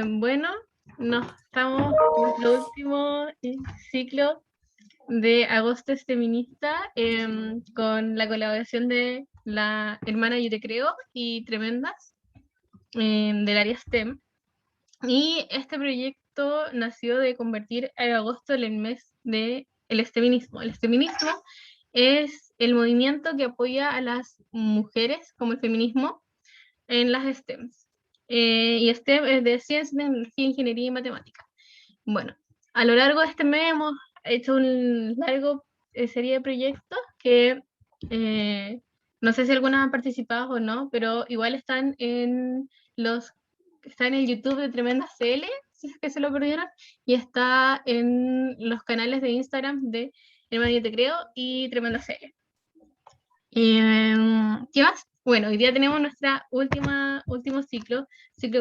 Bueno, estamos en nuestro último ciclo de Agosto es Feminista, con la colaboración de la hermana Yo Te Creo y Tremendas, del área STEM. Y este proyecto nació de convertir el agosto en el mes del feminismo. El feminismo es el movimiento que apoya a las mujeres, como el feminismo, en las STEMs. Y STEM es de ciencia, tecnología, ingeniería y matemática. Bueno, a lo largo de este mes hemos hecho un largo serie de proyectos que no sé si algunas han participado o no, pero igual está en el YouTube de Tremenda CL, si es que se lo perdieron, y está en los canales de Instagram de Hermano Yo Te Creo y Tremenda CL. ¿Qué más? Bueno, hoy día tenemos nuestra último ciclo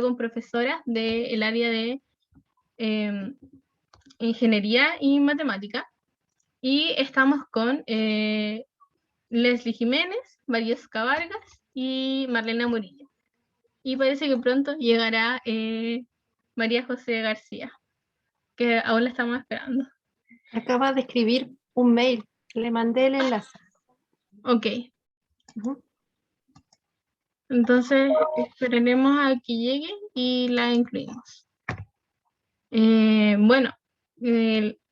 con profesoras del área de ingeniería y matemática, y estamos con Leslie Jiménez, Variesca Vargas y Marlena Murillo. Y parece que pronto llegará María José García, que aún la estamos esperando. Acaba de escribir un mail, le mandé el enlace. Ok. Entonces esperaremos a que llegue y la incluimos. Bueno,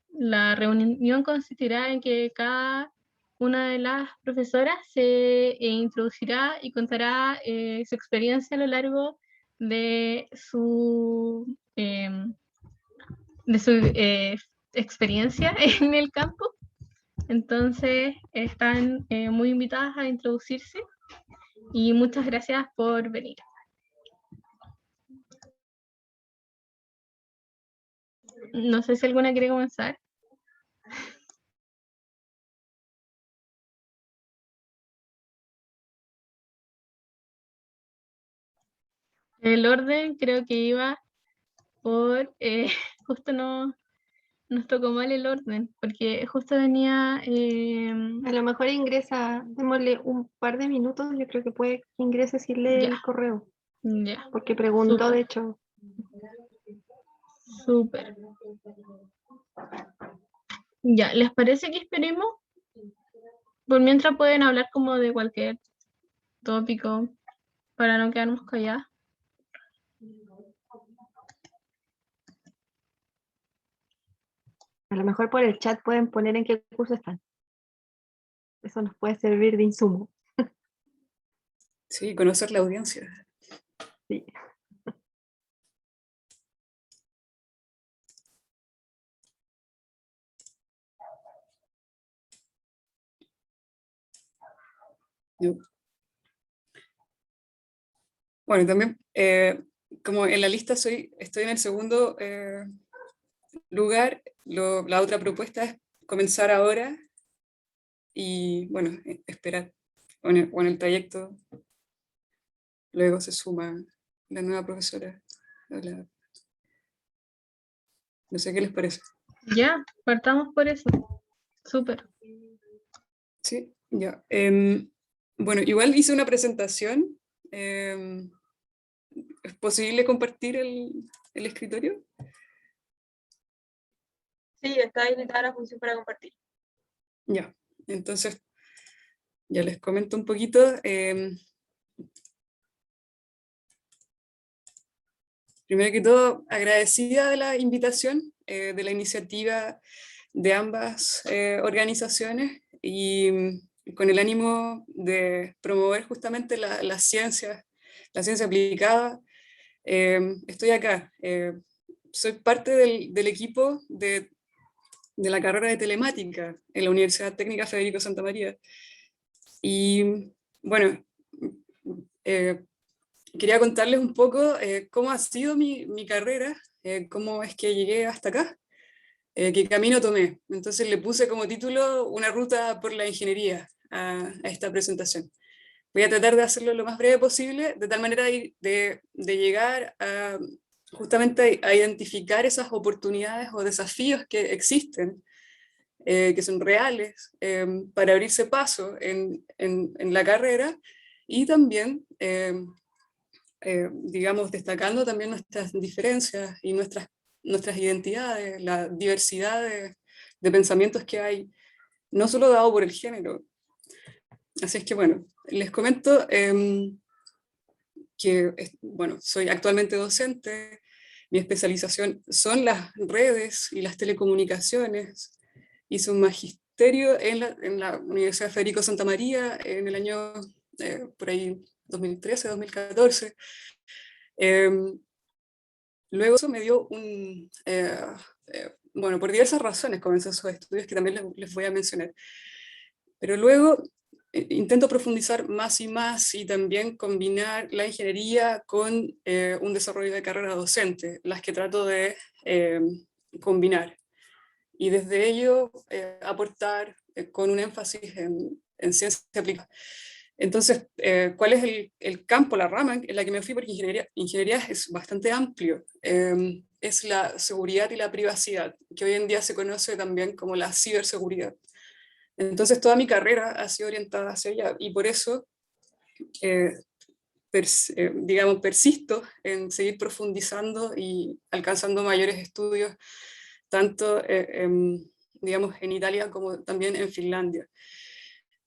la reunión consistirá en que cada una de las profesoras se introducirá y contará su experiencia a lo largo de su experiencia en el campo. Entonces están muy invitadas a introducirse y muchas gracias por venir. No sé si alguna quiere comenzar. El orden creo que iba por... justo nos tocó mal el orden, porque justo venía... A lo mejor ingresa, démosle un par de minutos, yo creo que puede que ingrese si lee el correo. Ya. Porque preguntó, Súper. de hecho. Súper. Ya, ¿les parece que esperemos? Por mientras pueden hablar como de cualquier tópico para no quedarnos calladas. A lo mejor por el chat pueden poner en qué curso están. Eso nos puede servir de insumo. Sí, conocer la audiencia. Sí. Bueno, también, como en la lista estoy en el segundo lugar, la otra propuesta es comenzar ahora y, bueno, esperar. O en el trayecto, luego se suma la nueva profesora. No sé qué les parece. Ya, partamos por eso. Súper. Sí, ya. Bueno, igual hice una presentación. ¿Es posible compartir el escritorio? Sí, está habilitada la función para compartir. Ya, entonces ya les comento un poquito. Primero que todo, agradecida de la invitación, de la iniciativa de ambas organizaciones y con el ánimo de promover justamente la ciencia aplicada. Estoy acá. Soy parte del equipo de la carrera de telemática en la Universidad Técnica Federico Santa María. Y bueno, quería contarles un poco cómo ha sido mi carrera, cómo es que llegué hasta acá, qué camino tomé. Entonces le puse como título una ruta por la ingeniería a esta presentación. Voy a tratar de hacerlo lo más breve posible, de tal manera de llegar justamente a identificar esas oportunidades o desafíos que existen, que son reales, para abrirse paso en la carrera y también digamos, destacando también nuestras diferencias y nuestras identidades, la diversidad de pensamientos que hay, no solo dado por el género. Así es que bueno, les comento que, bueno, soy actualmente docente, mi especialización son las redes y las telecomunicaciones, hice un magisterio en la Universidad Federico Santa María en el año, por ahí, 2013, 2014. Luego eso me dio bueno, por diversas razones comencé esos estudios que también les voy a mencionar. Pero luego intento profundizar más y también combinar la ingeniería con un desarrollo de carrera docente, las que trato de combinar. Y desde ello aportar con un énfasis en ciencia aplicada. Entonces, ¿cuál es el campo, la rama en la que me fui? Porque ingeniería es bastante amplio. Es la seguridad y la privacidad, que hoy en día se conoce también como la ciberseguridad. Entonces, toda mi carrera ha sido orientada hacia allá, y por eso, digamos, persisto en seguir profundizando y alcanzando mayores estudios, tanto, digamos, en Italia como también en Finlandia.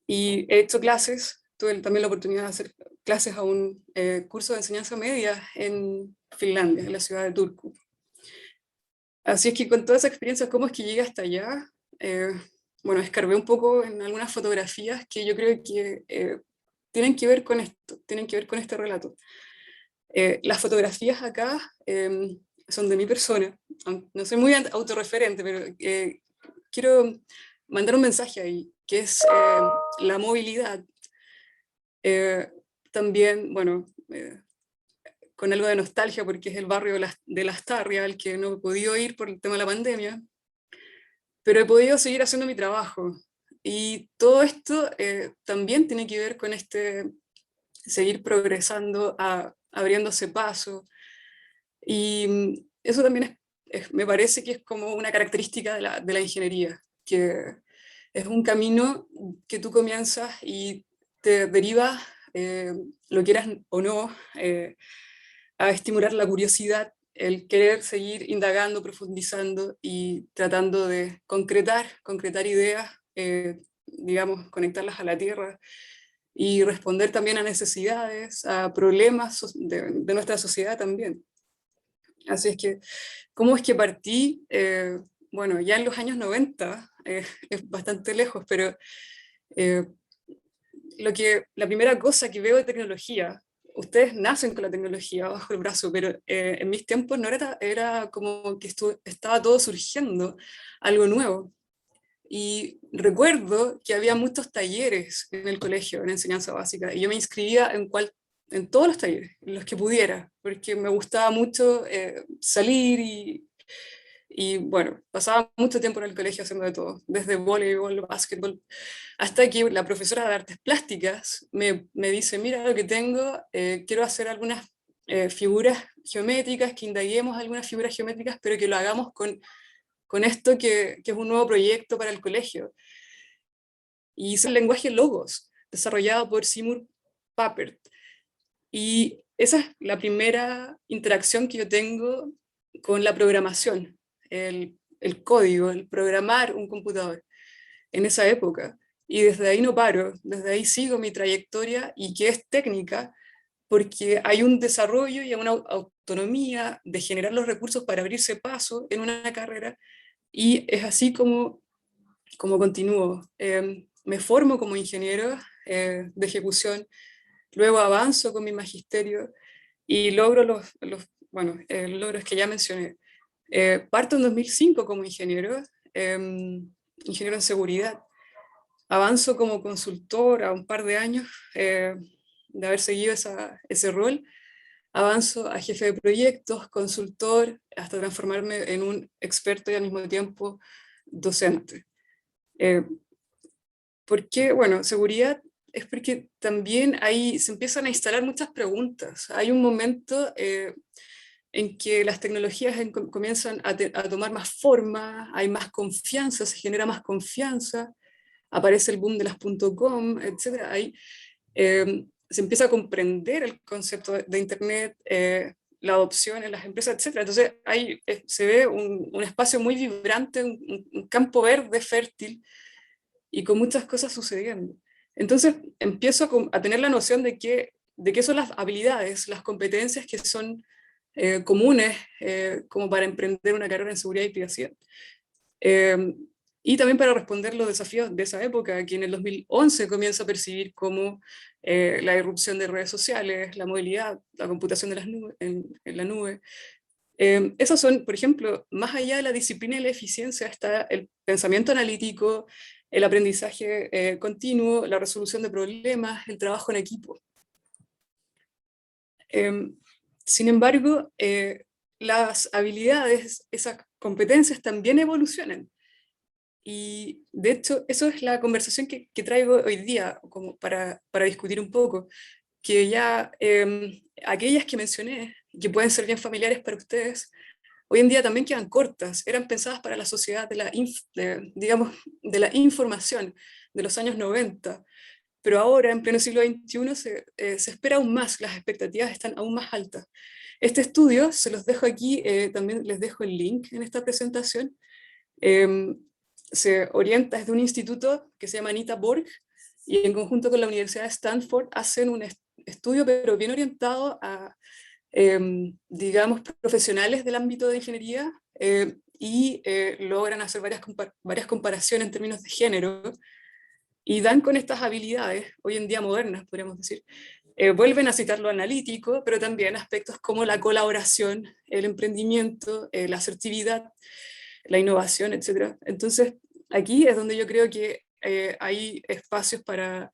Y he hecho clases, tuve también la oportunidad de hacer clases a un curso de enseñanza media en Finlandia, en la ciudad de Turku. Así es que con toda esa experiencia, ¿cómo es que llegué hasta allá? Bueno, escarbé un poco en algunas fotografías que yo creo que tienen que ver con esto, tienen que ver con este relato. Las fotografías acá son de mi persona, no soy muy autorreferente, pero quiero mandar un mensaje ahí, que es la movilidad. También, bueno, con algo de nostalgia, porque es el barrio de Lastarria, al que no he podido ir por el tema de la pandemia, pero he podido seguir haciendo mi trabajo. Y todo esto también tiene que ver con seguir progresando, abriéndose paso. Y eso también me parece que es como una característica de la ingeniería, que es un camino que tú comienzas y te deriva, lo quieras o no, a estimular la curiosidad, el querer seguir indagando, profundizando y tratando de concretar ideas, digamos, conectarlas a la tierra y responder también a necesidades, a problemas de nuestra sociedad también. Así es que, ¿cómo es que partí? Bueno, ya en los años 90, es bastante lejos, pero eh, la primera cosa que veo de tecnología, ustedes nacen con la tecnología bajo el brazo, pero en mis tiempos no era como que estaba todo surgiendo, algo nuevo. Y recuerdo que había muchos talleres en el colegio, en enseñanza básica, y yo me inscribía en todos los talleres, en los que pudiera, porque me gustaba mucho salir y bueno, pasaba mucho tiempo en el colegio haciendo de todo, desde voleibol, básquetbol, hasta que la profesora de artes plásticas me dice, mira lo que tengo, quiero hacer algunas figuras geométricas, que indaguemos algunas figuras geométricas, pero que lo hagamos con esto que es un nuevo proyecto para el colegio. Y hice el lenguaje Logos, desarrollado por Seymour Papert. Y esa es la primera interacción que yo tengo con la programación, el código, el programar un computador en esa época. Y desde ahí no paro, desde ahí sigo mi trayectoria, y que es técnica, porque hay un desarrollo y una autonomía de generar los recursos para abrirse paso en una carrera, y es así como continúo. Me formo como ingeniero de ejecución, luego avanzo con mi magisterio y logro bueno, logros que ya mencioné. Parto en 2005 como ingeniero, ingeniero en seguridad. Avanzo como consultor a un par de años de haber seguido ese rol. Avanzo a jefe de proyectos, consultor, hasta transformarme en un experto y al mismo tiempo docente. ¿Por qué? Bueno, seguridad es porque también ahí se empiezan a instalar muchas preguntas. Hay un momento en que las tecnologías comienzan a tomar más forma, hay más confianza, se genera más confianza, aparece el boom de las .com, etc. Ahí se empieza a comprender el concepto de Internet, la adopción en las empresas, etc. Entonces ahí se ve un espacio muy vibrante, un campo verde fértil y con muchas cosas sucediendo. Entonces empiezo a tener la noción de qué son las habilidades, las competencias que son comunes como para emprender una carrera en seguridad y privacidad. Y también para responder los desafíos de esa época, que en el 2011 comienza a percibir como la irrupción de redes sociales, la movilidad, la computación de las nubes, en la nube. Esos son, por ejemplo, más allá de la disciplina y la eficiencia, está el pensamiento analítico, el aprendizaje continuo, la resolución de problemas, el trabajo en equipo. Sin embargo, las habilidades, esas competencias también evolucionan. Y de hecho, eso es la conversación que traigo hoy día, como para discutir un poco, que ya aquellas que mencioné, que pueden ser bien familiares para ustedes, hoy en día también quedan cortas, eran pensadas para la sociedad digamos, de la información de los años 90, pero ahora, en pleno siglo XXI, se espera aún más, las expectativas están aún más altas. Este estudio, se los dejo aquí, también les dejo el link en esta presentación, se orienta desde un instituto que se llama Anita Borg, y en conjunto con la Universidad de Stanford hacen un estudio, pero bien orientado a, digamos, profesionales del ámbito de ingeniería, y logran hacer varias comparaciones en términos de género, y dan con estas habilidades, hoy en día modernas, podríamos decir. Vuelven a citar lo analítico, pero también aspectos como la colaboración, el emprendimiento, la asertividad, la innovación, etc. Entonces, aquí es donde yo creo que hay espacios para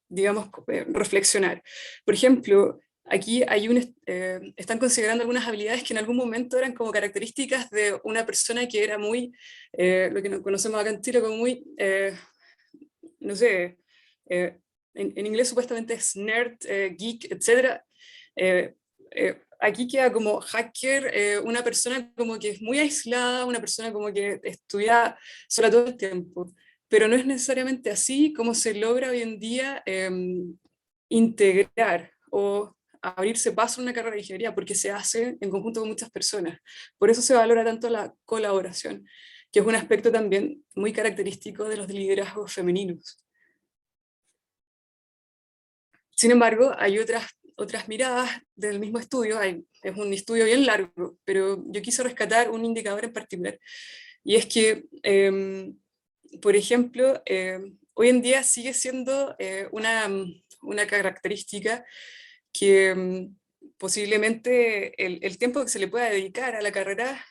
digamos, reflexionar. Por ejemplo, aquí están considerando algunas habilidades que en algún momento eran como características de una persona que era muy, lo que conocemos acá en Chile como muy, no sé, en inglés supuestamente es nerd, geek, etc. Aquí queda como hacker, una persona como que es muy aislada, una persona como que estudia sola todo el tiempo, pero no es necesariamente así como se logra hoy en día integrar o abrirse paso en una carrera de ingeniería, porque se hace en conjunto con muchas personas. Por eso se valora tanto la colaboración, que es un aspecto también muy característico de los liderazgos femeninos. Sin embargo, hay otras miradas del mismo estudio, es un estudio bien largo, pero yo quise rescatar un indicador en particular, y es que, por ejemplo, hoy en día sigue siendo una característica que posiblemente el tiempo que se le pueda dedicar a la carrera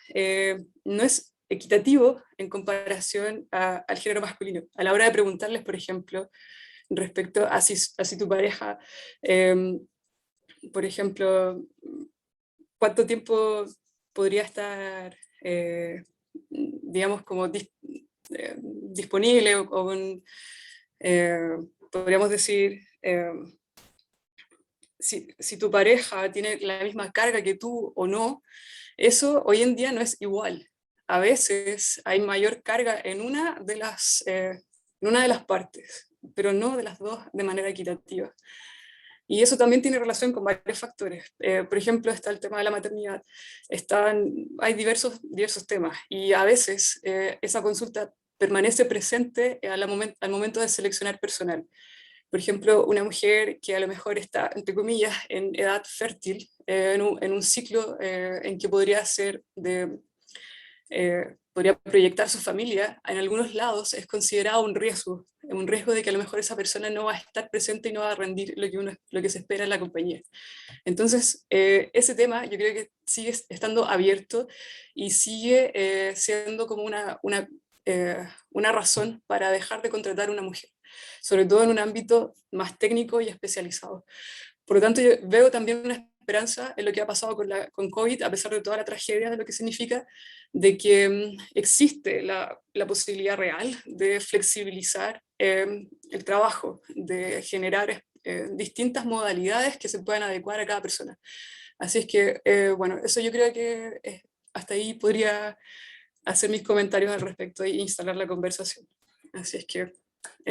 no es equitativo en comparación al género masculino. A la hora de preguntarles, por ejemplo, respecto a si tu pareja, por ejemplo, cuánto tiempo podría estar, digamos, como disponible podríamos decir, si tu pareja tiene la misma carga que tú o no, eso hoy en día no es igual. A veces hay mayor carga en una de las partes, pero no de las dos de manera equitativa. Y eso también tiene relación con varios factores. Por ejemplo, está el tema de la maternidad. Hay diversos temas, y a veces esa consulta permanece presente al momento de seleccionar personal. Por ejemplo, una mujer que a lo mejor está, entre comillas, en edad fértil, en un ciclo en que podría proyectar su familia, en algunos lados es considerado un riesgo de que a lo mejor esa persona no va a estar presente y no va a rendir lo que se espera en la compañía. Entonces, ese tema yo creo que sigue estando abierto y sigue siendo como una razón para dejar de contratar a una mujer, sobre todo en un ámbito más técnico y especializado. Por lo tanto, yo veo también una esperanza en lo que ha pasado con COVID, a pesar de toda la tragedia de lo que significa, de que existe la posibilidad real de flexibilizar el trabajo, de generar distintas modalidades que se puedan adecuar a cada persona. Así es que, bueno, eso yo creo que hasta ahí podría hacer mis comentarios al respecto e instalar la conversación. Así es que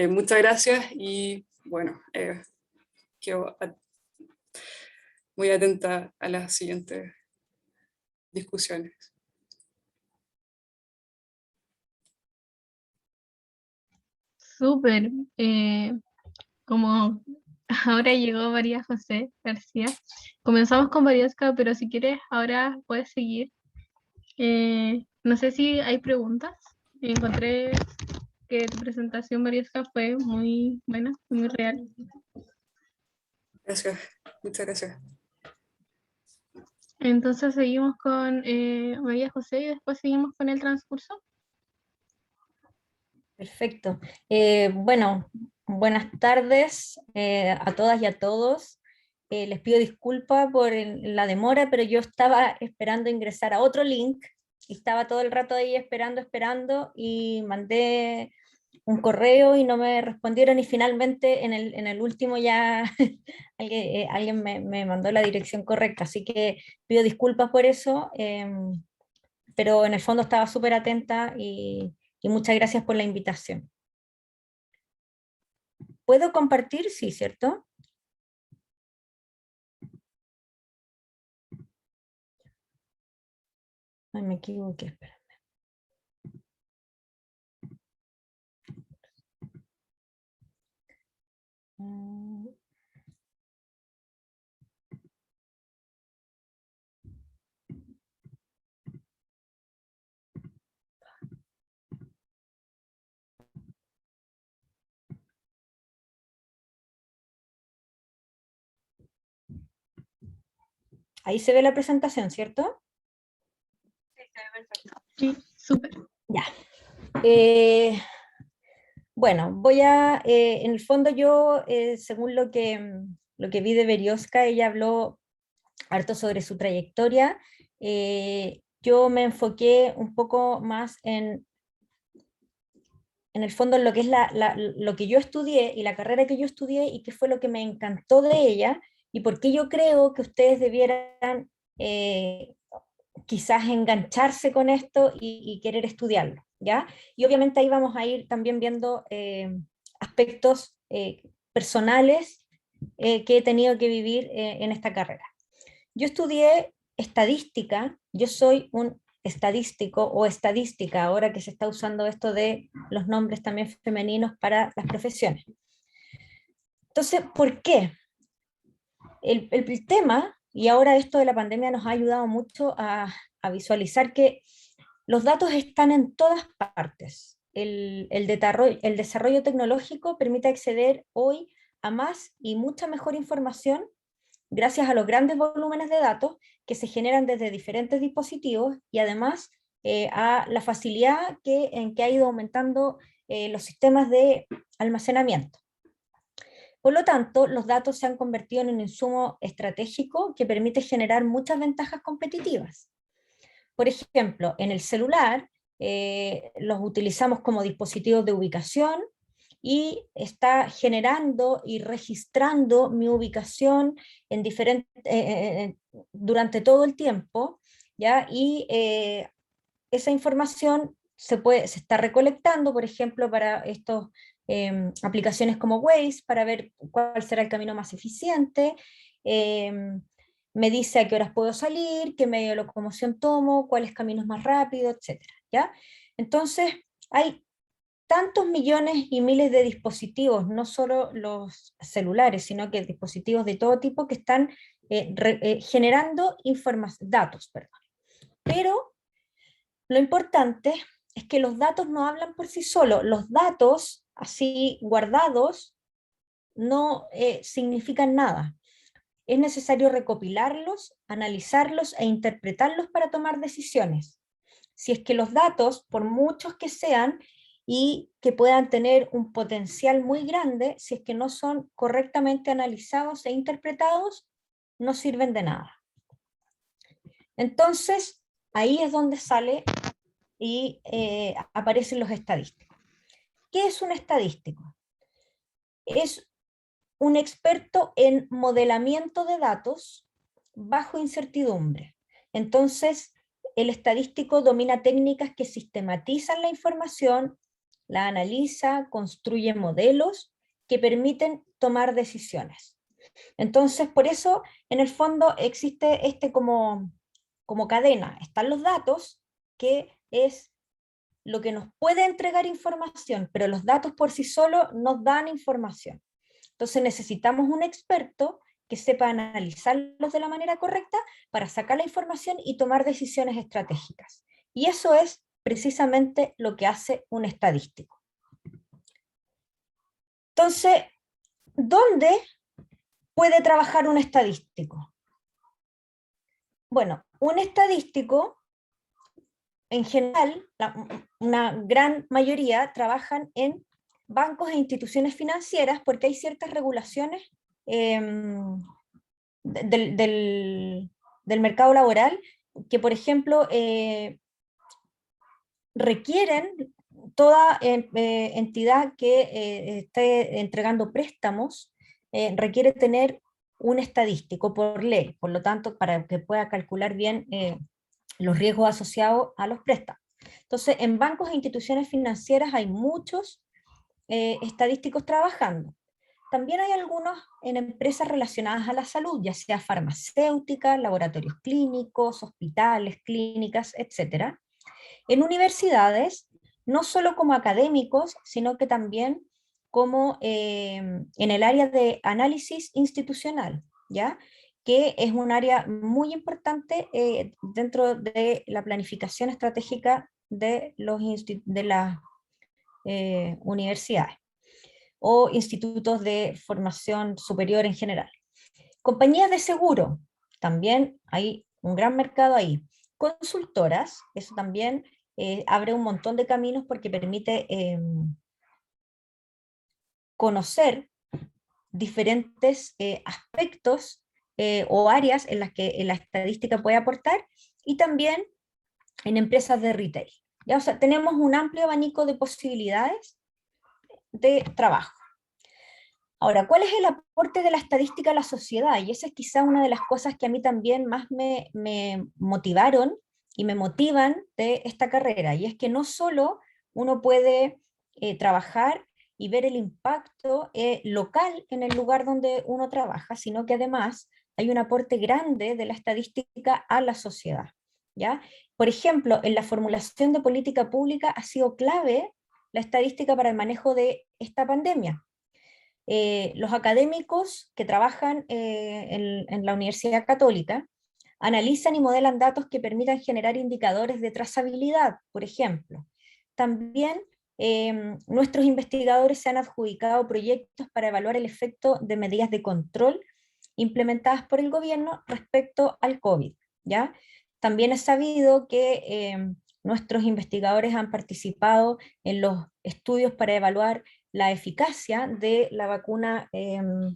muchas gracias y bueno, quedo muy atenta a las siguientes discusiones. Súper. Como ahora llegó María José García, comenzamos con Mariosca, pero si quieres ahora puedes seguir. No sé si hay preguntas. Encontré que tu presentación, Mariosca, fue muy buena, muy real. Gracias, muchas gracias. Entonces seguimos con María José y después seguimos con el transcurso. Perfecto. Bueno, buenas tardes a todas y a todos. Les pido disculpas por la demora, pero yo estaba esperando ingresar a otro link y estaba todo el rato ahí esperando y mandé un correo y no me respondieron y finalmente en el último ya alguien me mandó la dirección correcta, así que pido disculpas por eso, pero en el fondo estaba súper atenta y muchas gracias por la invitación. ¿Puedo compartir? Sí, ¿cierto? Ay, me equivoqué, espera. Ahí se ve la presentación, ¿cierto? Sí, se ve perfecto. Sí, súper. Ya. Bueno, en el fondo yo, según lo que vi de Berioska, ella habló harto sobre su trayectoria. Yo me enfoqué un poco más en el fondo en lo que es lo que yo estudié y la carrera que yo estudié y qué fue lo que me encantó de ella y por qué yo creo que ustedes debieran quizás engancharse con esto y querer estudiarlo, ¿ya? Y obviamente ahí vamos a ir también viendo aspectos personales que he tenido que vivir en esta carrera. Yo estudié estadística, yo soy un estadístico o estadística, ahora que se está usando esto de los nombres también femeninos para las profesiones. Entonces, ¿por qué? El tema, y ahora esto de la pandemia nos ha ayudado mucho a visualizar que los datos están en todas partes. El desarrollo tecnológico permite acceder hoy a más y mucha mejor información gracias a los grandes volúmenes de datos que se generan desde diferentes dispositivos y además a la facilidad en que ha ido aumentando los sistemas de almacenamiento. Por lo tanto, los datos se han convertido en un insumo estratégico que permite generar muchas ventajas competitivas. Por ejemplo, en el celular los utilizamos como dispositivos de ubicación y está generando y registrando mi ubicación en durante todo el tiempo, ¿ya? Y esa información se está recolectando, por ejemplo, para estas aplicaciones como Waze, para ver cuál será el camino más eficiente, me dice a qué horas puedo salir, qué medio de locomoción tomo, cuáles caminos más rápidos, etcétera, ¿ya? Entonces, hay tantos millones y miles de dispositivos, no solo los celulares, sino que dispositivos de todo tipo que están generando datos, perdón. Pero lo importante es que los datos no hablan por sí solos, los datos así guardados no significan nada. Es necesario recopilarlos, analizarlos e interpretarlos para tomar decisiones. Si es que los datos, por muchos que sean, y que puedan tener un potencial muy grande, si es que no son correctamente analizados e interpretados, no sirven de nada. Entonces, ahí es donde sale y aparecen los estadísticos. ¿Qué es un estadístico? Es un experto en modelamiento de datos bajo incertidumbre. Entonces, el estadístico domina técnicas que sistematizan la información, la analiza, construye modelos que permiten tomar decisiones. Entonces, por eso, en el fondo, existe como cadena. Están los datos, que es lo que nos puede entregar información, pero los datos por sí solos nos dan información. Entonces necesitamos un experto que sepa analizarlos de la manera correcta para sacar la información y tomar decisiones estratégicas. Y eso es precisamente lo que hace un estadístico. Entonces, ¿dónde puede trabajar un estadístico? Bueno, un estadístico, en general, una gran mayoría trabajan en bancos e instituciones financieras porque hay ciertas regulaciones del mercado laboral que, por ejemplo, requieren toda entidad que esté entregando préstamos, requiere tener un estadístico por ley, por lo tanto, para que pueda calcular bien los riesgos asociados a los préstamos. Entonces, en bancos e instituciones financieras hay muchos estadísticos trabajando. También hay algunos en empresas relacionadas a la salud, ya sea farmacéuticas, laboratorios clínicos, hospitales, clínicas, etc. En universidades, no solo como académicos, sino que también como en el área de análisis institucional, ¿ya? Que es un área muy importante dentro de la planificación estratégica de las universidades o institutos de formación superior en general. Compañías de seguro, también hay un gran mercado ahí. Consultoras, eso también abre un montón de caminos porque permite conocer diferentes aspectos o áreas en las que la estadística puede aportar, y también en empresas de retail. ¿Ya? O sea, tenemos un amplio abanico de posibilidades de trabajo. Ahora, ¿cuál es el aporte de la estadística a la sociedad? Y esa es quizá una de las cosas que a mí también más me motivaron y me motivan de esta carrera, y es que no solo uno puede trabajar y ver el impacto local en el lugar donde uno trabaja, sino que además hay un aporte grande de la estadística a la sociedad, ¿ya? Por ejemplo, en la formulación de política pública ha sido clave la estadística para el manejo de esta pandemia. Los académicos que trabajan en la Universidad Católica analizan y modelan datos que permitan generar indicadores de trazabilidad, por ejemplo. También nuestros investigadores se han adjudicado proyectos para evaluar el efecto de medidas de control implementadas por el gobierno respecto al COVID, ¿ya? También es sabido que nuestros investigadores han participado en los estudios para evaluar la eficacia de la vacuna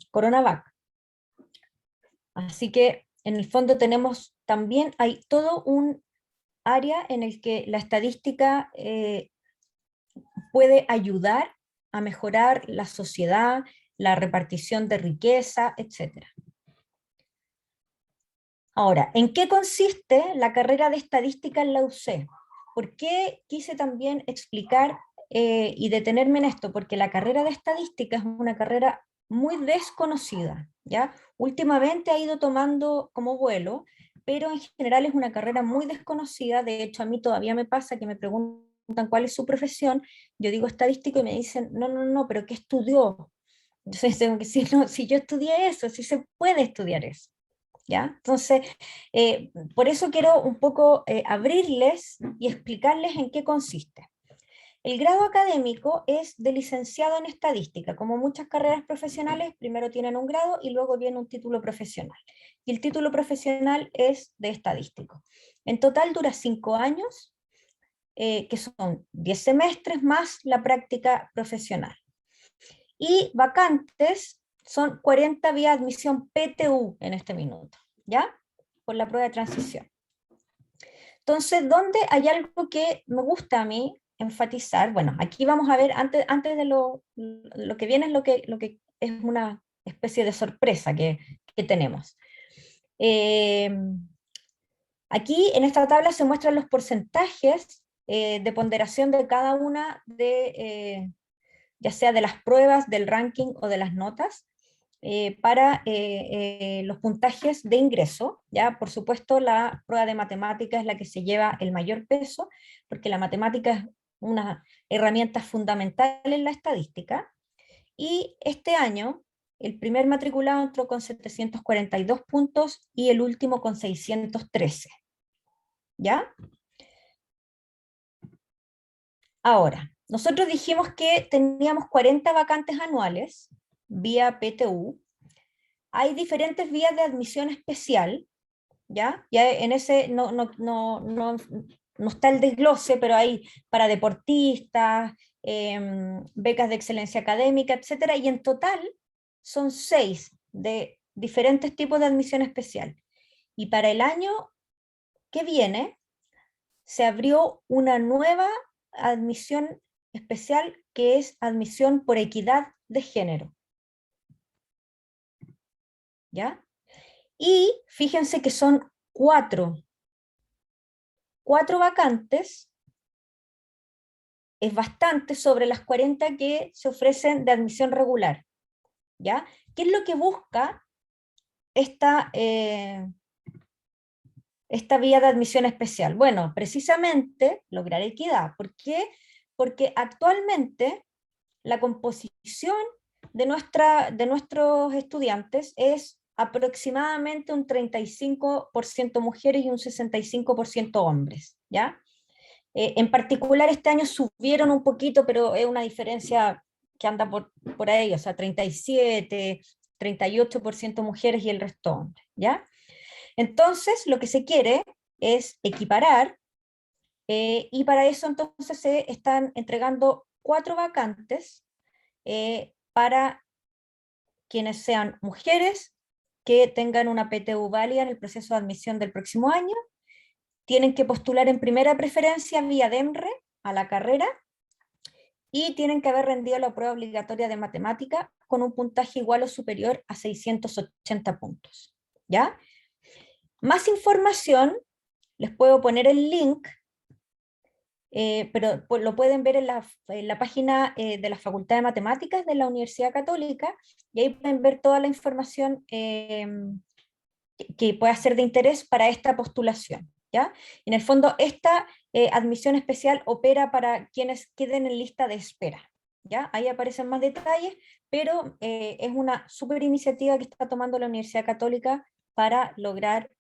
Coronavac. Así que en el fondo tenemos también, hay todo un área en el que la estadística puede ayudar a mejorar la sociedad, la repartición de riqueza, etc. Ahora, ¿en qué consiste la carrera de estadística en la UC? ¿Por qué quise también explicar y detenerme en esto? Porque la carrera de estadística es una carrera muy desconocida, ¿ya? Últimamente ha ido tomando como vuelo, pero en general es una carrera muy desconocida. De hecho, a mí todavía me pasa que me preguntan cuál es su profesión, yo digo estadístico y me dicen, no, pero ¿qué estudió? Entonces tengo que decir, no, si yo estudié eso, si se puede estudiar eso. ¿Ya? Entonces, por eso quiero un poco abrirles y explicarles en qué consiste. El grado académico es de licenciado en estadística. Como muchas carreras profesionales, primero tienen un grado y luego viene un título profesional. Y el título profesional es de estadístico. En total dura 5 años, que son 10 semestres más la práctica profesional. Y vacantes son 40 vía admisión PTU en este minuto, ¿ya? Por la prueba de transición. Entonces, ¿dónde hay algo que me gusta a mí enfatizar? Bueno, aquí vamos a ver, antes de lo que viene es lo que es una especie de sorpresa que tenemos. Aquí en esta tabla se muestran los porcentajes de ponderación de cada una de, ya sea de las pruebas, del ranking o de las notas, para los puntajes de ingreso. ¿Ya? Por supuesto, la prueba de matemática es la que se lleva el mayor peso, porque la matemática es una herramienta fundamental en la estadística. Y este año, el primer matriculado entró con 742 puntos y el último con 613. ¿Ya? Ahora, nosotros dijimos que teníamos 40 vacantes anuales vía PTU. Hay diferentes vías de admisión especial, ¿ya? Ya en ese no está el desglose, pero hay para deportistas, becas de excelencia académica, etcétera, y en total son 6 de diferentes tipos de admisión especial. Y para el año que viene se abrió una nueva admisión especial que es admisión por equidad de género. ¿Ya? Y fíjense que son 4 vacantes, es bastante sobre las 40 que se ofrecen de admisión regular. ¿Ya? ¿Qué es lo que busca esta vía de admisión especial? Bueno, precisamente lograr equidad. ¿Por qué? Porque actualmente la composición de nuestros estudiantes es aproximadamente un 35% mujeres y un 65% hombres, ¿ya? En particular este año subieron un poquito, pero es una diferencia que anda por ahí, o sea, 37, 38% mujeres y el resto hombres, ¿ya? Entonces, lo que se quiere es equiparar, y para eso entonces se están entregando 4 vacantes para quienes sean mujeres que tengan una PTU válida en el proceso de admisión del próximo año. Tienen que postular en primera preferencia vía DEMRE a la carrera y tienen que haber rendido la prueba obligatoria de matemática con un puntaje igual o superior a 680 puntos. ¿Ya? Más información, les puedo poner el link, pero lo pueden ver en la página de la Facultad de Matemáticas de la Universidad Católica, y ahí pueden ver toda la información que pueda ser de interés para esta postulación. ¿Ya? En el fondo, esta admisión especial opera para quienes queden en lista de espera. ¿Ya? Ahí aparecen más detalles, pero es una súper iniciativa que está tomando la Universidad Católica para lograr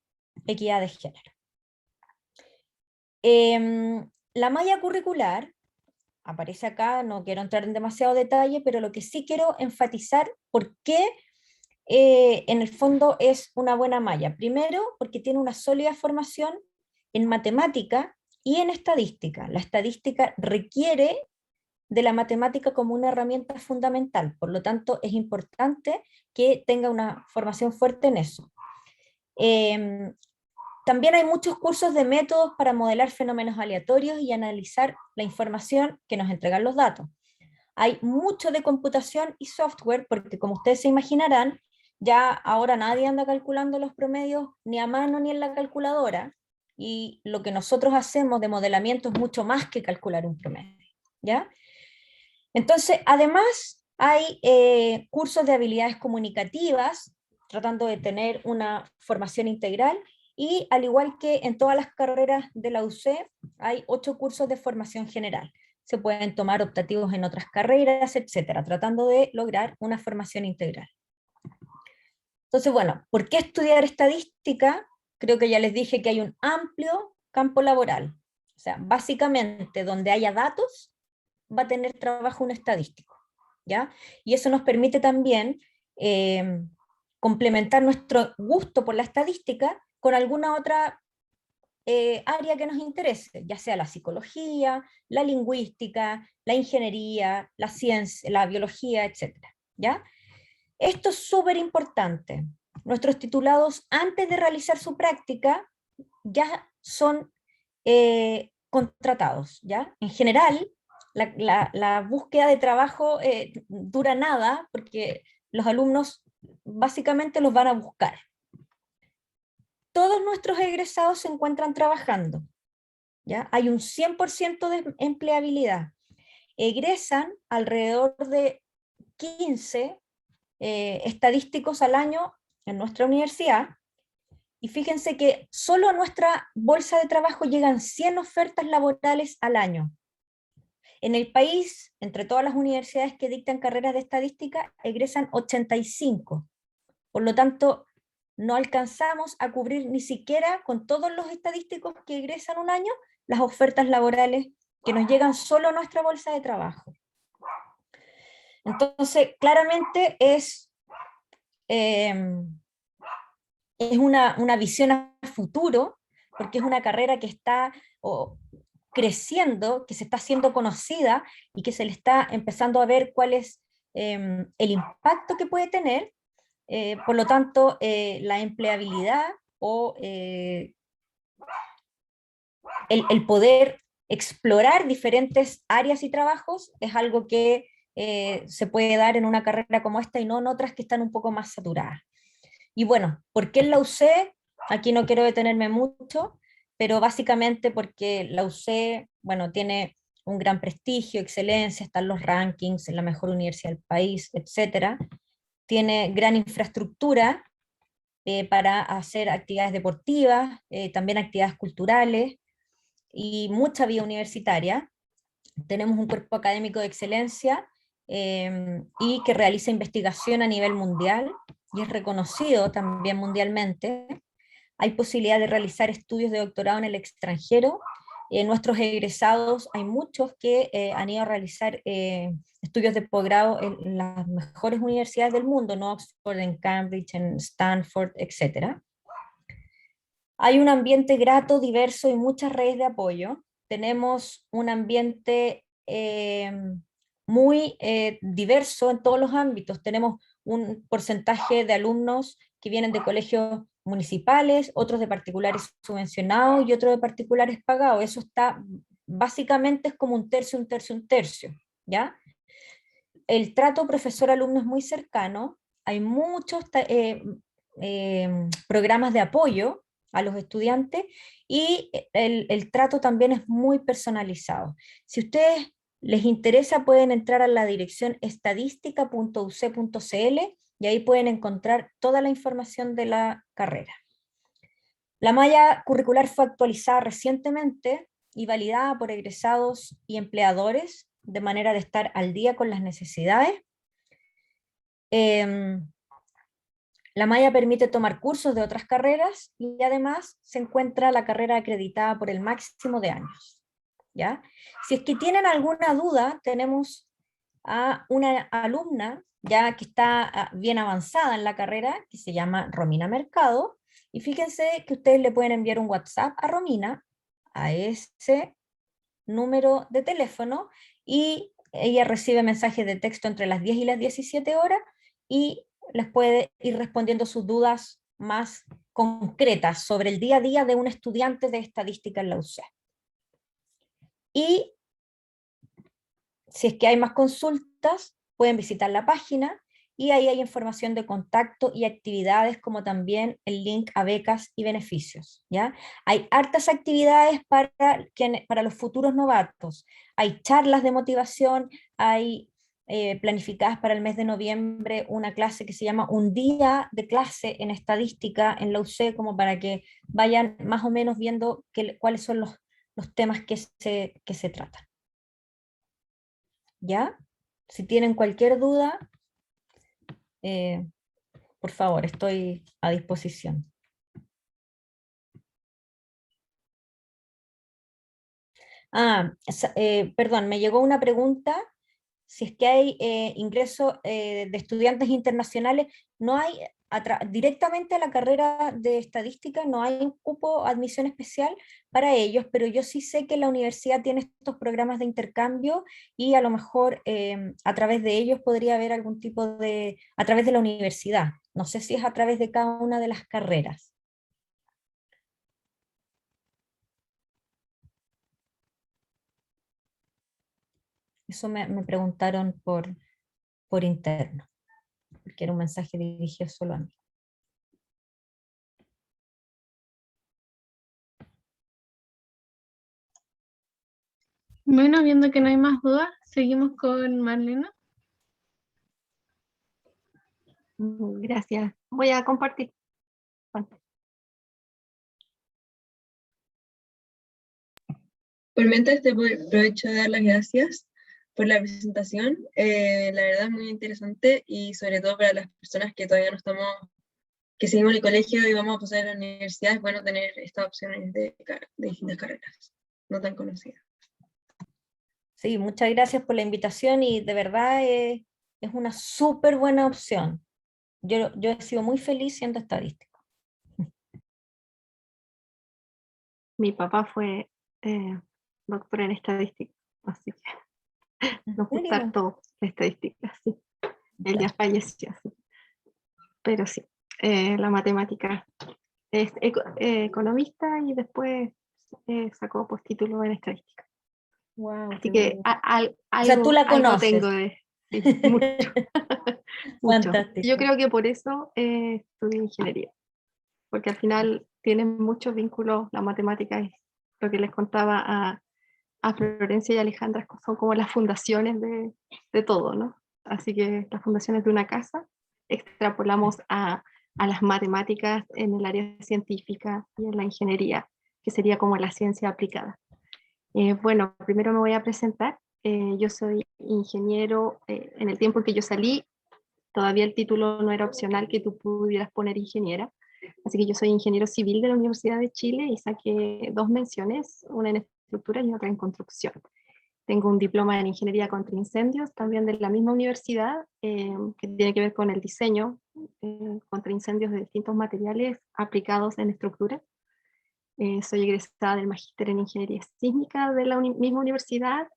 equidad de género. La malla curricular aparece acá, no quiero entrar en demasiado detalle, pero lo que sí quiero enfatizar, ¿por qué en el fondo es una buena malla? Primero, porque tiene una sólida formación en matemática y en estadística. La estadística requiere de la matemática como una herramienta fundamental, por lo tanto es importante que tenga una formación fuerte en eso. También hay muchos cursos de métodos para modelar fenómenos aleatorios y analizar la información que nos entregan los datos. Hay mucho de computación y software, porque como ustedes se imaginarán, ya ahora nadie anda calculando los promedios ni a mano ni en la calculadora, y lo que nosotros hacemos de modelamiento es mucho más que calcular un promedio, ¿ya? Entonces, además, hay cursos de habilidades comunicativas, tratando de tener una formación integral, y al igual que en todas las carreras de la UC, hay 8 cursos de formación general. Se pueden tomar optativos en otras carreras, etcétera, tratando de lograr una formación integral. Entonces, bueno, ¿por qué estudiar estadística? Creo que ya les dije que hay un amplio campo laboral. O sea, básicamente donde haya datos, va a tener trabajo un estadístico, ¿ya? Y eso nos permite también complementar nuestro gusto por la estadística con alguna otra área que nos interese, ya sea la psicología, la lingüística, la ingeniería, la ciencia, la biología, etc. ¿Ya? Esto es súper importante. Nuestros titulados, antes de realizar su práctica, ya son contratados, ¿ya? En general, la búsqueda de trabajo dura nada, porque los alumnos básicamente los van a buscar. Todos nuestros egresados se encuentran trabajando, ¿ya? Hay un 100% de empleabilidad. Egresan alrededor de 15 estadísticos al año en nuestra universidad, y fíjense que solo a nuestra bolsa de trabajo llegan 100 ofertas laborales al año. En el país, entre todas las universidades que dictan carreras de estadística, egresan 85. Por lo tanto, no alcanzamos a cubrir ni siquiera con todos los estadísticos que egresan un año las ofertas laborales que nos llegan solo a nuestra bolsa de trabajo. Entonces, claramente es una visión a futuro, porque es una carrera que está creciendo, que se está haciendo conocida y que se le está empezando a ver cuál es el impacto que puede tener. Por lo tanto, la empleabilidad o el poder explorar diferentes áreas y trabajos es algo que se puede dar en una carrera como esta y no en otras que están un poco más saturadas. Y bueno, ¿por qué la UC? Aquí no quiero detenerme mucho, pero básicamente porque la UC, bueno, tiene un gran prestigio, excelencia, están los rankings, en la mejor universidad del país, etcétera. Tiene gran infraestructura para hacer actividades deportivas, también actividades culturales y mucha vía universitaria. Tenemos un cuerpo académico de excelencia y que realiza investigación a nivel mundial y es reconocido también mundialmente. Hay posibilidad de realizar estudios de doctorado en el extranjero. Nuestros egresados, hay muchos que han ido a realizar estudios de posgrado en las mejores universidades del mundo, en Oxford, en Cambridge, en Stanford, etc. Hay un ambiente grato, diverso y muchas redes de apoyo. Tenemos un ambiente muy diverso en todos los ámbitos. Tenemos un porcentaje de alumnos que vienen de colegios municipales, otros de particulares subvencionados y otros de particulares pagados. Eso está, básicamente es como un tercio, un tercio, un tercio, ¿ya? El trato profesor-alumno es muy cercano, hay muchos programas de apoyo a los estudiantes y el trato también es muy personalizado. Si a ustedes les interesa, pueden entrar a la dirección estadística.uc.cl y ahí pueden encontrar toda la información de la carrera. La malla curricular fue actualizada recientemente y validada por egresados y empleadores de manera de estar al día con las necesidades. La malla permite tomar cursos de otras carreras y además se encuentra la carrera acreditada por el máximo de años, ¿ya? Si es que tienen alguna duda, tenemos a una alumna ya que está bien avanzada en la carrera, que se llama Romina Mercado, y fíjense que ustedes le pueden enviar un WhatsApp a Romina, a ese número de teléfono, y ella recibe mensajes de texto entre las 10 y las 17 horas, y les puede ir respondiendo sus dudas más concretas sobre el día a día de un estudiante de estadística en la UC. Y si es que hay más consultas, pueden visitar la página y ahí hay información de contacto y actividades, como también el link a becas y beneficios, ¿ya? Hay hartas actividades para los futuros novatos. Hay charlas de motivación, hay planificadas para el mes de noviembre una clase que se llama Un día de clase en estadística en la UC, como para que vayan más o menos viendo cuáles son los temas que se tratan. ¿Ya? Si tienen cualquier duda, por favor, estoy a disposición. Perdón, me llegó una pregunta, si es que hay ingreso de estudiantes internacionales, no hay, directamente a la carrera de estadística no hay un cupo admisión especial para ellos, pero yo sí sé que la universidad tiene estos programas de intercambio y a lo mejor a través de ellos podría haber algún tipo a través de la universidad, no sé si es a través de cada una de las carreras. Eso me preguntaron por interno, porque era un mensaje dirigido solo a mí. Bueno, viendo que no hay más dudas, seguimos con Marlena. Gracias. Voy a compartir. Igualmente, aprovecho de dar las gracias por la presentación. La verdad es muy interesante y sobre todo para las personas que todavía no estamos, que seguimos el colegio y vamos a pasar a la universidad, es bueno tener estas opciones de distintas carreras no tan conocidas. Sí, muchas gracias por la invitación y de verdad es una súper buena opción. Yo he sido muy feliz siendo estadístico. Mi papá fue doctor en estadística, así que ¿En nos gusta serio? todo la estadística, sí. Él ya falleció, sí. Pero sí, la matemática. Es economista y después sacó postítulo en estadística. Wow, Así que o sea, tú la algo conoces. tengo de... Sí, mucho, mucho. Fantástico. Yo creo que por eso estudié ingeniería, porque al final tienen muchos vínculos, la matemática es lo que les contaba a Florencia y Alejandra, son como las fundaciones de todo, ¿no? Así que las fundaciones de una casa extrapolamos a las matemáticas en el área científica y en la ingeniería, que sería como la ciencia aplicada. Bueno, primero me voy a presentar. Yo soy ingeniero. En el tiempo en que yo salí, todavía el título no era opcional que tú pudieras poner ingeniera. Así que yo soy ingeniero civil de la Universidad de Chile y saqué 2 menciones, una en estructura y otra en construcción. Tengo un diploma en ingeniería contra incendios, también de la misma universidad, que tiene que ver con el diseño contra incendios de distintos materiales aplicados en estructuras. Soy egresada del magíster en ingeniería sísmica de la misma universidad.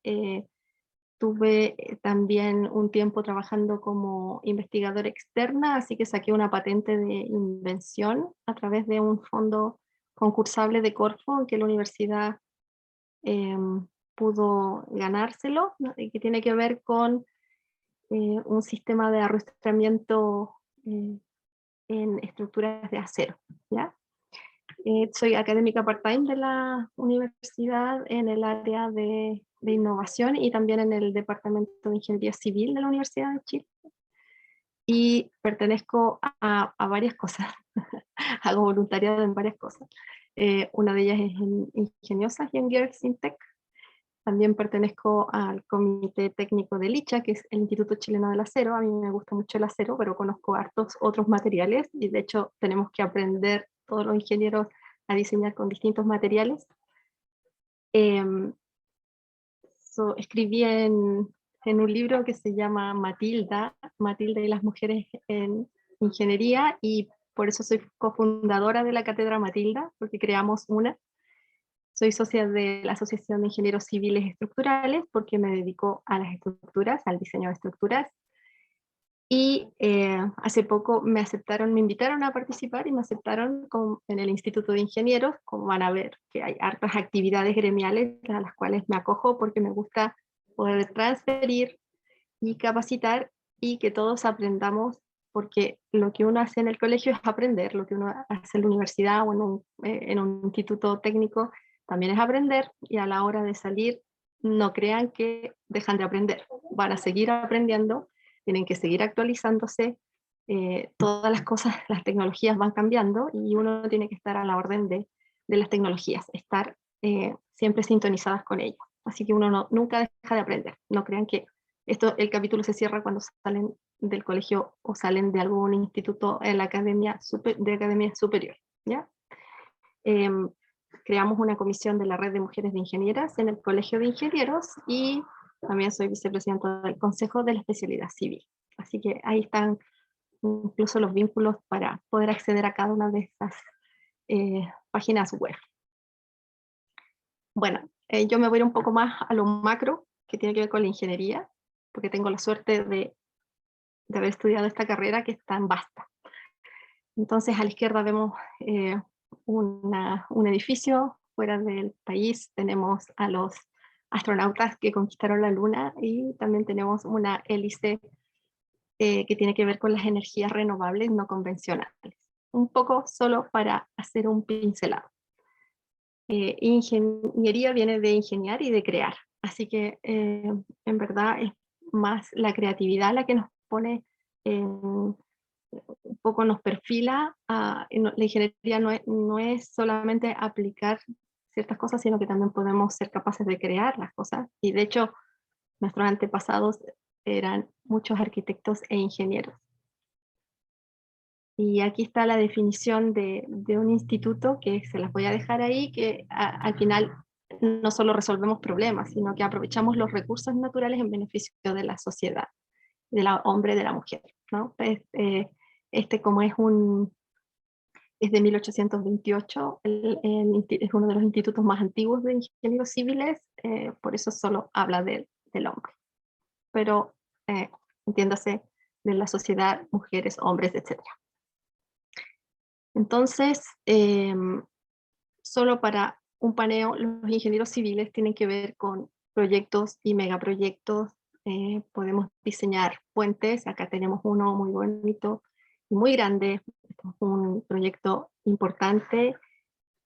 Tuve también un tiempo trabajando como investigadora externa, así que saqué una patente de invención a través de un fondo concursable de Corfo, en que la universidad pudo ganárselo, ¿no? Y que tiene que ver con un sistema de arrastramiento en estructuras de acero, ¿ya? Soy académica part-time de la universidad en el área de innovación y también en el departamento de ingeniería civil de la Universidad de Chile. Y pertenezco a varias cosas, hago voluntariado en varias cosas. Una de ellas es en Ingeniosas y en Girls in Tech. También pertenezco al comité técnico del ICHA, que es el Instituto Chileno del Acero. A mí me gusta mucho el acero, pero conozco hartos otros materiales y de hecho tenemos que aprender todos los ingenieros a diseñar con distintos materiales. Escribí en un libro que se llama Matilda y las mujeres en ingeniería, y por eso soy cofundadora de la Cátedra Matilda, porque creamos una. Soy socia de la Asociación de Ingenieros Civiles Estructurales, porque me dedico a las estructuras, al diseño de estructuras. Y hace poco me invitaron a participar y me aceptaron en el Instituto de Ingenieros. Como van a ver, que hay hartas actividades gremiales a las cuales me acojo porque me gusta poder transferir y capacitar y que todos aprendamos, porque lo que uno hace en el colegio es aprender, lo que uno hace en la universidad o en un instituto técnico también es aprender, y a la hora de salir no crean que dejan de aprender, van a seguir aprendiendo, tienen que seguir actualizándose, todas las cosas, las tecnologías van cambiando y uno tiene que estar a la orden de las tecnologías, estar siempre sintonizadas con ellas. Así que uno nunca deja de aprender. No crean que el capítulo se cierra cuando salen del colegio o salen de algún instituto en la academia superior, ¿ya? Creamos una comisión de la Red de Mujeres de Ingenieras en el Colegio de Ingenieros y también soy vicepresidenta del Consejo de la Especialidad Civil. Así que ahí están incluso los vínculos para poder acceder a cada una de estas páginas web. Bueno, yo me voy a ir un poco más a lo macro, que tiene que ver con la ingeniería, porque tengo la suerte de haber estudiado esta carrera que es tan vasta. Entonces a la izquierda vemos un edificio fuera del país, tenemos a los astronautas que conquistaron la luna y también tenemos una hélice que tiene que ver con las energías renovables no convencionales. Un poco solo para hacer un pincelado. Ingeniería viene de ingeniar y de crear. Así que en verdad es más la creatividad la que nos pone, un poco nos perfila. La ingeniería no es solamente aplicar ciertas cosas, sino que también podemos ser capaces de crear las cosas. Y de hecho, nuestros antepasados eran muchos arquitectos e ingenieros. Y aquí está la definición de un instituto, que se las voy a dejar ahí, que al final no solo resolvemos problemas, sino que aprovechamos los recursos naturales en beneficio de la sociedad, del hombre y de la mujer, ¿no? Como es de 1828, es uno de los institutos más antiguos de ingenieros civiles, por eso solo habla del hombre. Pero entiéndase de la sociedad, mujeres, hombres, etc. Entonces, solo para un paneo, los ingenieros civiles tienen que ver con proyectos y megaproyectos. Podemos diseñar puentes, acá tenemos uno muy bonito y muy grande, un proyecto importante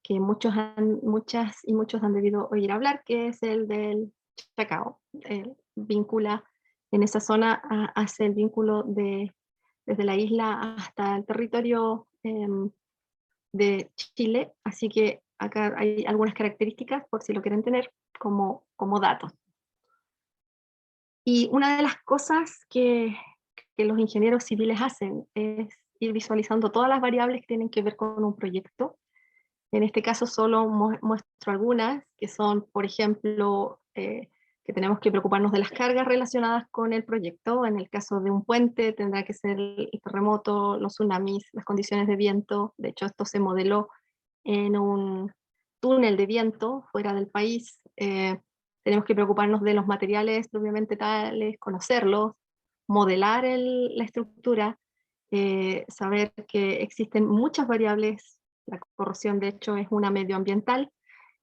que muchas y muchos han debido oír hablar, que es el del Chacao. Vincula en esa zona, hace el vínculo desde la isla hasta el territorio de Chile, así que acá hay algunas características por si lo quieren tener como datos. Y una de las cosas que los ingenieros civiles hacen es ir visualizando todas las variables que tienen que ver con un proyecto. En este caso solo muestro algunas, que son, por ejemplo, que tenemos que preocuparnos de las cargas relacionadas con el proyecto. En el caso de un puente tendrá que ser el terremoto, los tsunamis, las condiciones de viento. De hecho, esto se modeló en un túnel de viento fuera del país. Tenemos que preocuparnos de los materiales propiamente tales, conocerlos, modelar la estructura, saber que existen muchas variables. La corrosión, de hecho, es una medioambiental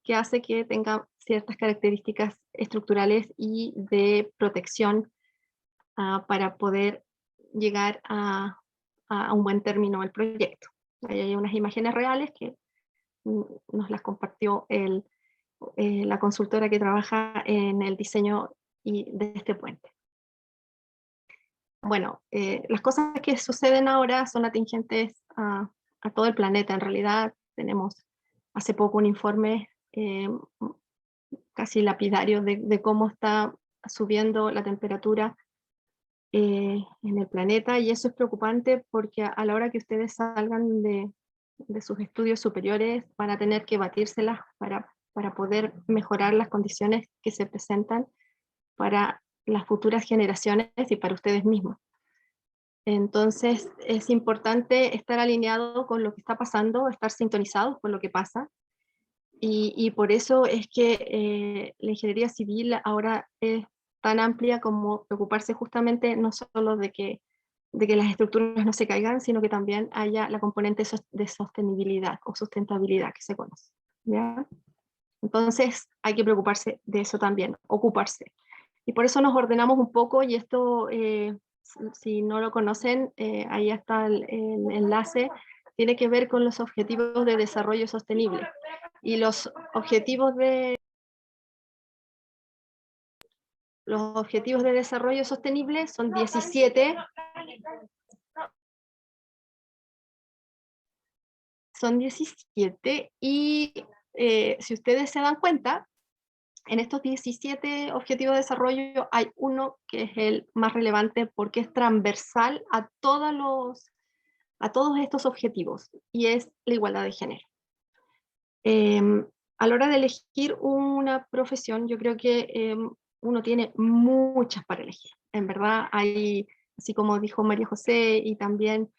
que hace que tenga ciertas características estructurales y de protección para poder llegar a un buen término el proyecto. Ahí hay unas imágenes reales que nos las compartió la consultora que trabaja en el diseño de este puente. Bueno, las cosas que suceden ahora son atingentes a todo el planeta. En realidad tenemos hace poco un informe casi lapidario de cómo está subiendo la temperatura en el planeta, y eso es preocupante porque a la hora que ustedes salgan de sus estudios superiores van a tener que batírselas para poder mejorar las condiciones que se presentan para las futuras generaciones y para ustedes mismos. Entonces es importante estar alineado con lo que está pasando, estar sintonizados con lo que pasa, y por eso es que la ingeniería civil ahora es tan amplia como preocuparse justamente no solo de que las estructuras no se caigan, sino que también haya la componente de sostenibilidad o sustentabilidad que se conoce, ¿ya? Entonces hay que preocuparse de eso también, ocuparse. Y por eso nos ordenamos un poco, y esto, si no lo conocen, ahí está el enlace, tiene que ver con los objetivos de desarrollo sostenible. Y los objetivos de desarrollo sostenible son 17. Son 17 y si ustedes se dan cuenta, en estos 17 objetivos de desarrollo hay uno que es el más relevante porque es transversal a todos estos objetivos, y es la igualdad de género. A la hora de elegir una profesión, yo creo que uno tiene muchas para elegir. En verdad hay, así como dijo María José, y también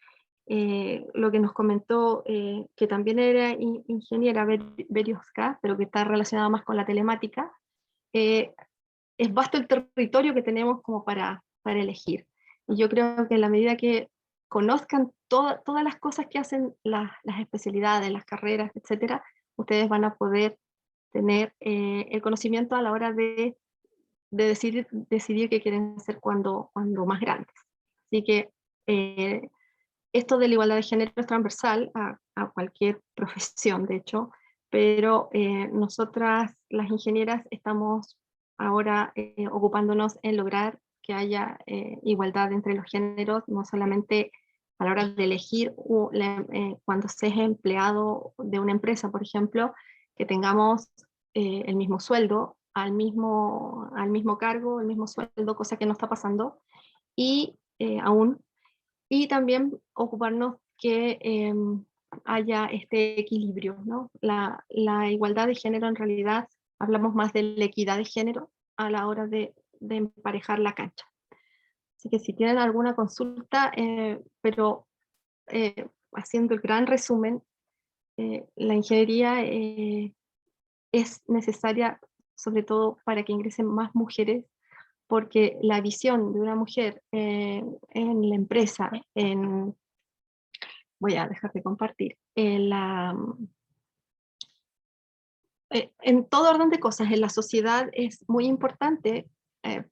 lo que nos comentó, que también era ingeniera Berioska, pero que está relacionada más con la telemática, es vasto el territorio que tenemos como para elegir. Y yo creo que en la medida que conozcan todas las cosas que hacen las especialidades, las carreras, etcétera, ustedes van a poder tener el conocimiento a la hora de decidir qué quieren hacer cuando más grandes. Así que esto de la igualdad de género es transversal a cualquier profesión, de hecho, pero nosotras, las ingenieras, estamos ahora ocupándonos en lograr que haya igualdad entre los géneros, no solamente a la hora de elegir cuando se es empleado de una empresa, por ejemplo, que tengamos el mismo sueldo, al mismo cargo, el mismo sueldo, cosa que no está pasando, y aún, y también ocuparnos que haya este equilibrio, ¿no? La igualdad de género, en realidad, hablamos más de la equidad de género a la hora de emparejar la cancha. Así que si tienen alguna consulta, pero haciendo el gran resumen, la ingeniería es necesaria sobre todo para que ingresen más mujeres, porque la visión de una mujer en la empresa, voy a dejar de compartir, en todo orden de cosas, en la sociedad es muy importante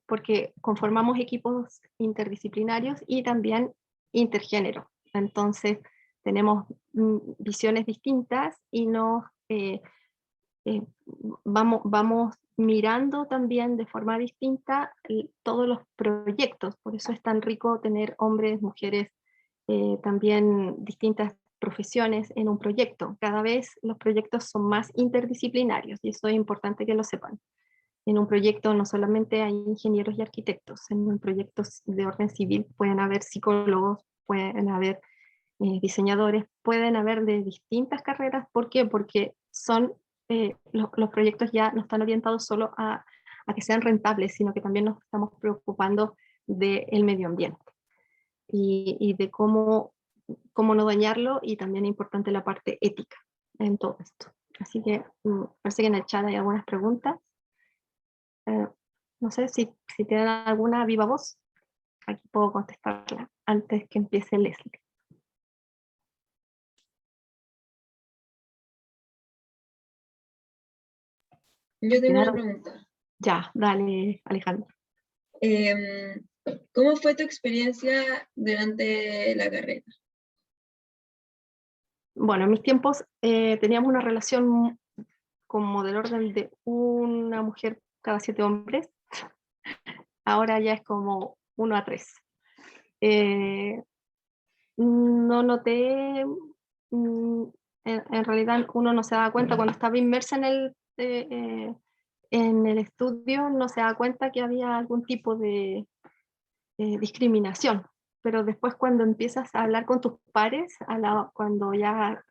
porque conformamos equipos interdisciplinarios y también intergénero. Entonces, tenemos visiones distintas y vamos mirando también de forma distinta todos los proyectos. Por eso es tan rico tener hombres, mujeres, también distintas profesiones en un proyecto. Cada vez los proyectos son más interdisciplinarios y eso es importante que lo sepan. En un proyecto no solamente hay ingenieros y arquitectos, en un proyecto de orden civil pueden haber psicólogos, pueden haber diseñadores, pueden haber de distintas carreras. ¿Por qué? Porque los proyectos ya no están orientados solo a que sean rentables, sino que también nos estamos preocupando del medio ambiente y de cómo no dañarlo, y también es importante la parte ética en todo esto. Así que parece que en el chat hay algunas preguntas. No sé si tienen alguna viva voz, aquí puedo contestarla antes que empiece Leslie. Yo tengo una pregunta. Ya, dale, Alejandro. ¿Cómo fue tu experiencia durante la carrera? Bueno, en mis tiempos teníamos una relación como del orden de una mujer cada 7 hombres. Ahora ya es como 1 a 3. No noté, en realidad uno no se da cuenta cuando estaba inmersa en el estudio, no se da cuenta que había algún tipo de discriminación, pero después cuando empiezas a hablar con tus pares, cuando ya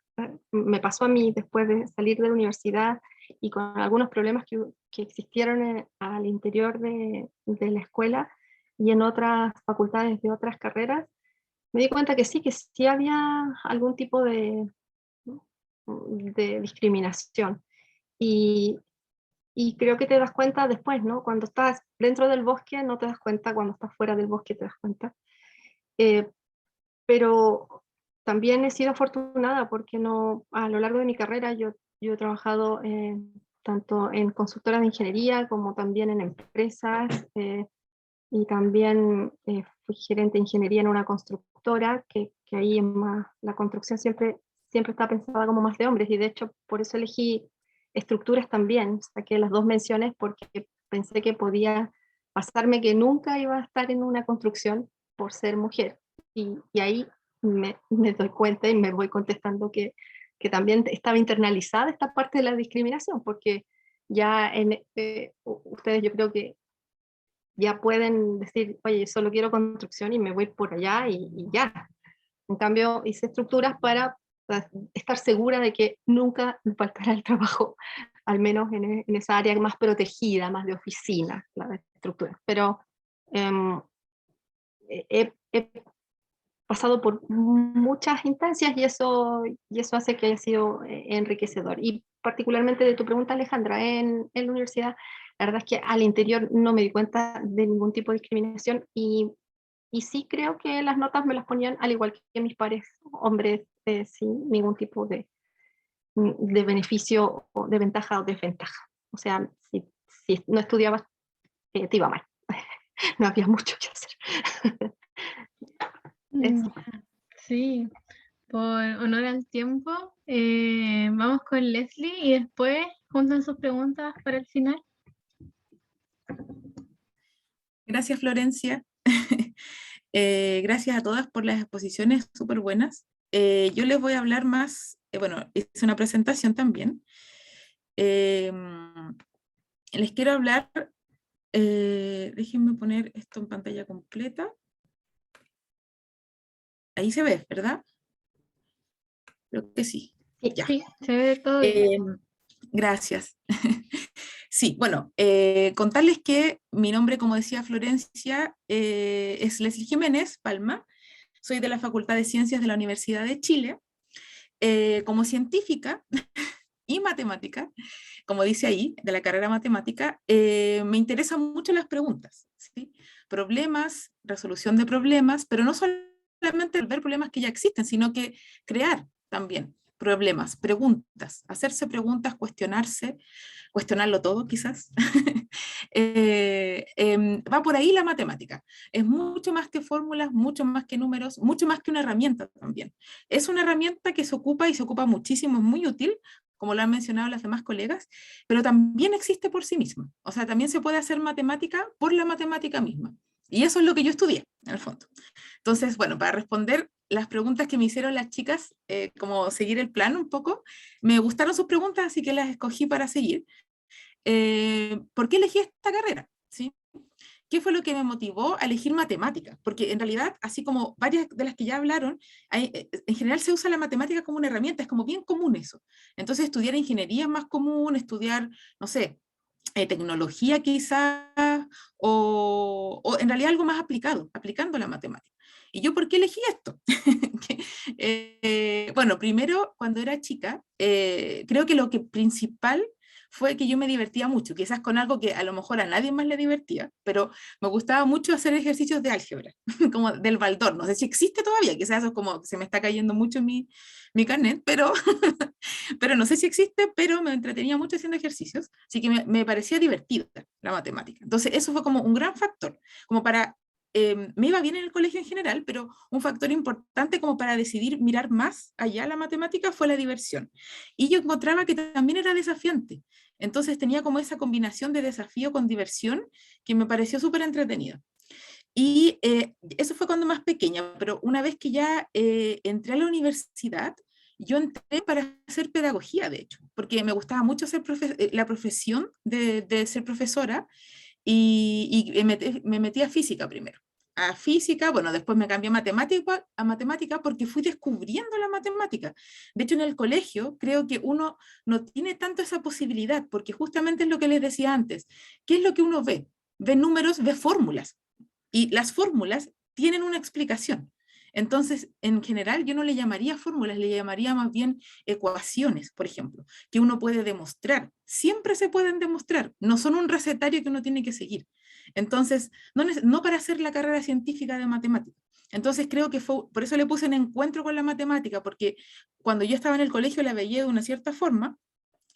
me pasó a mí después de salir de la universidad y con algunos problemas que existieron al interior de la escuela y en otras facultades de otras carreras, me di cuenta que sí había algún tipo de discriminación. Y creo que te das cuenta después, ¿no? Cuando estás dentro del bosque no te das cuenta, cuando estás fuera del bosque te das cuenta. Pero también he sido afortunada porque a lo largo de mi carrera yo he trabajado tanto en consultoras de ingeniería como también en empresas, y también fui gerente de ingeniería en una constructora, que ahí la construcción siempre está pensada como más de hombres, y de hecho por eso elegí estructuras también, saqué las 2 menciones porque pensé que podía pasarme que nunca iba a estar en una construcción por ser mujer, y ahí me doy cuenta y me voy contestando que también estaba internalizada esta parte de la discriminación, porque ya ustedes yo creo que ya pueden decir, oye, solo quiero construcción y me voy por allá y ya. En cambio, hice estructuras para estar segura de que nunca me faltará el trabajo, al menos en esa área más protegida, más de oficina, la de estructuras. Pero he pasado por muchas instancias y eso hace que haya sido enriquecedor. Y particularmente de tu pregunta, Alejandra, en la universidad, la verdad es que al interior no me di cuenta de ningún tipo de discriminación, y sí creo que las notas me las ponían al igual que mis pares hombres, sin ningún tipo de beneficio, o de ventaja o desventaja. O sea, si no estudiabas, te iba mal. No había mucho que hacer. Eso. Sí, por honor al tiempo, vamos con Leslie y después juntan sus preguntas para el final. Gracias, Florencia. Gracias a todas por las exposiciones súper buenas. Yo les voy a hablar más, bueno, hice una presentación también. Les quiero hablar, déjenme poner esto en pantalla completa. Ahí se ve, ¿verdad? Creo que sí. Ya. Sí, se ve todo bien. Gracias. Sí, bueno, contarles que mi nombre, como decía Florencia, es Leslie Jiménez Palma. Soy de la Facultad de Ciencias de la Universidad de Chile. Como científica y matemática, como dice ahí, de la carrera matemática, me interesan mucho las preguntas, ¿sí? Problemas, resolución de problemas, pero no solamente ver problemas que ya existen, sino que crear también problemas, preguntas, hacerse preguntas, cuestionarse, cuestionarlo todo quizás. Va por ahí la matemática. Es mucho más que fórmulas, mucho más que números, mucho más que una herramienta también. Es una herramienta que se ocupa y se ocupa muchísimo, es muy útil, como lo han mencionado las demás colegas, pero también existe por sí misma. O sea, también se puede hacer matemática por la matemática misma. Y eso es lo que yo estudié, en el fondo. Entonces, bueno, para responder las preguntas que me hicieron las chicas, como seguir el plan un poco, me gustaron sus preguntas, así que las escogí para seguir. ¿Por qué elegí esta carrera? ¿Sí? ¿Qué fue lo que me motivó a elegir matemáticas? Porque en realidad, así como varias de las que ya hablaron, en general se usa la matemática como una herramienta, es como bien común eso. Entonces estudiar ingeniería es más común, estudiar, no sé, tecnología quizás, o en realidad algo más aplicado, aplicando la matemática. ¿Y yo por qué elegí esto? Bueno, primero, cuando era chica, creo que lo que principal fue que yo me divertía mucho, quizás con algo que a lo mejor a nadie más le divertía, pero me gustaba mucho hacer ejercicios de álgebra, como del Baldor. No sé si existe todavía, quizás eso es como se me está cayendo mucho mi carnet, pero, pero no sé si existe, pero me entretenía mucho haciendo ejercicios, así que me parecía divertida la matemática. Entonces eso fue como un gran factor, como para me iba bien en el colegio en general, pero un factor importante como para decidir mirar más allá la matemática fue la diversión. Y yo encontraba que también era desafiante. Entonces tenía como esa combinación de desafío con diversión que me pareció súper entretenida. Y eso fue cuando más pequeña, pero una vez que ya entré a la universidad, yo entré para hacer pedagogía, de hecho, porque me gustaba mucho la profesión de ser profesora y me metí a física primero. A física, bueno, después me cambié a matemática porque fui descubriendo la matemática. De hecho, en el colegio creo que uno no tiene tanto esa posibilidad, porque justamente es lo que les decía antes. ¿Qué es lo que uno ve? Ve números, ve fórmulas. Y las fórmulas tienen una explicación. Entonces, en general, yo no le llamaría fórmulas, le llamaría más bien ecuaciones, por ejemplo, que uno puede demostrar. Siempre se pueden demostrar, no son un recetario que uno tiene que seguir. Entonces, no para hacer la carrera científica de matemática. Entonces, creo que fue, por eso le puse un encuentro con la matemática, porque cuando yo estaba en el colegio la veía de una cierta forma,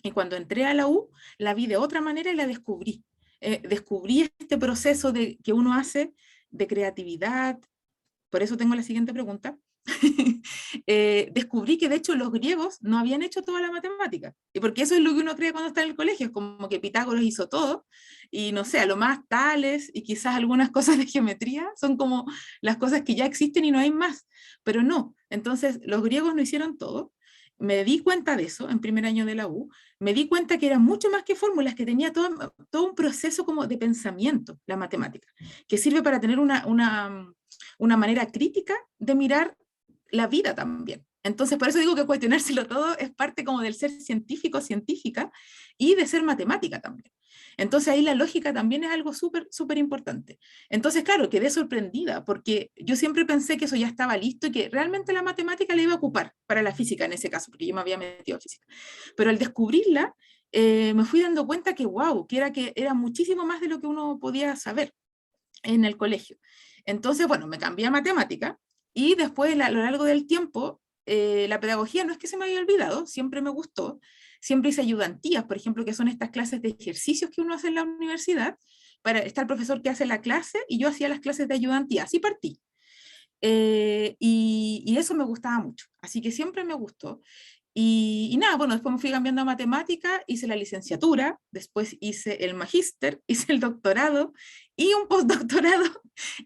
y cuando entré a la U, la vi de otra manera y la descubrí. Descubrí este proceso que uno hace de creatividad. Por eso tengo la siguiente pregunta. Descubrí que de hecho los griegos no habían hecho toda la matemática. Y porque eso es lo que uno cree cuando está en el colegio, es como que Pitágoras hizo todo, y no sé, a lo más Tales y quizás algunas cosas de geometría son como las cosas que ya existen y no hay más. Pero no, entonces los griegos no hicieron todo. Me di cuenta de eso en primer año de la U, me di cuenta que era mucho más que fórmulas, que tenía todo un proceso como de pensamiento, la matemática, que sirve para tener una manera crítica de mirar la vida también. Entonces, por eso digo que cuestionárselo todo es parte como del ser científico, científica, y de ser matemática también. Entonces ahí la lógica también es algo súper, súper importante. Entonces, claro, quedé sorprendida porque yo siempre pensé que eso ya estaba listo y que realmente la matemática la iba a ocupar para la física en ese caso, porque yo me había metido a física. Pero al descubrirla, me fui dando cuenta que, wow, que era muchísimo más de lo que uno podía saber en el colegio. Entonces, bueno, me cambié a matemática y después a lo largo del tiempo, la pedagogía no es que se me haya olvidado, siempre me gustó, siempre hice ayudantías, por ejemplo, que son estas clases de ejercicios que uno hace en la universidad, está el profesor que hace la clase y yo hacía las clases de ayudantía, así partí. Y eso me gustaba mucho, así que siempre me gustó. Y nada, bueno, después me fui cambiando a matemática, hice la licenciatura, después hice el magíster, hice el doctorado y un postdoctorado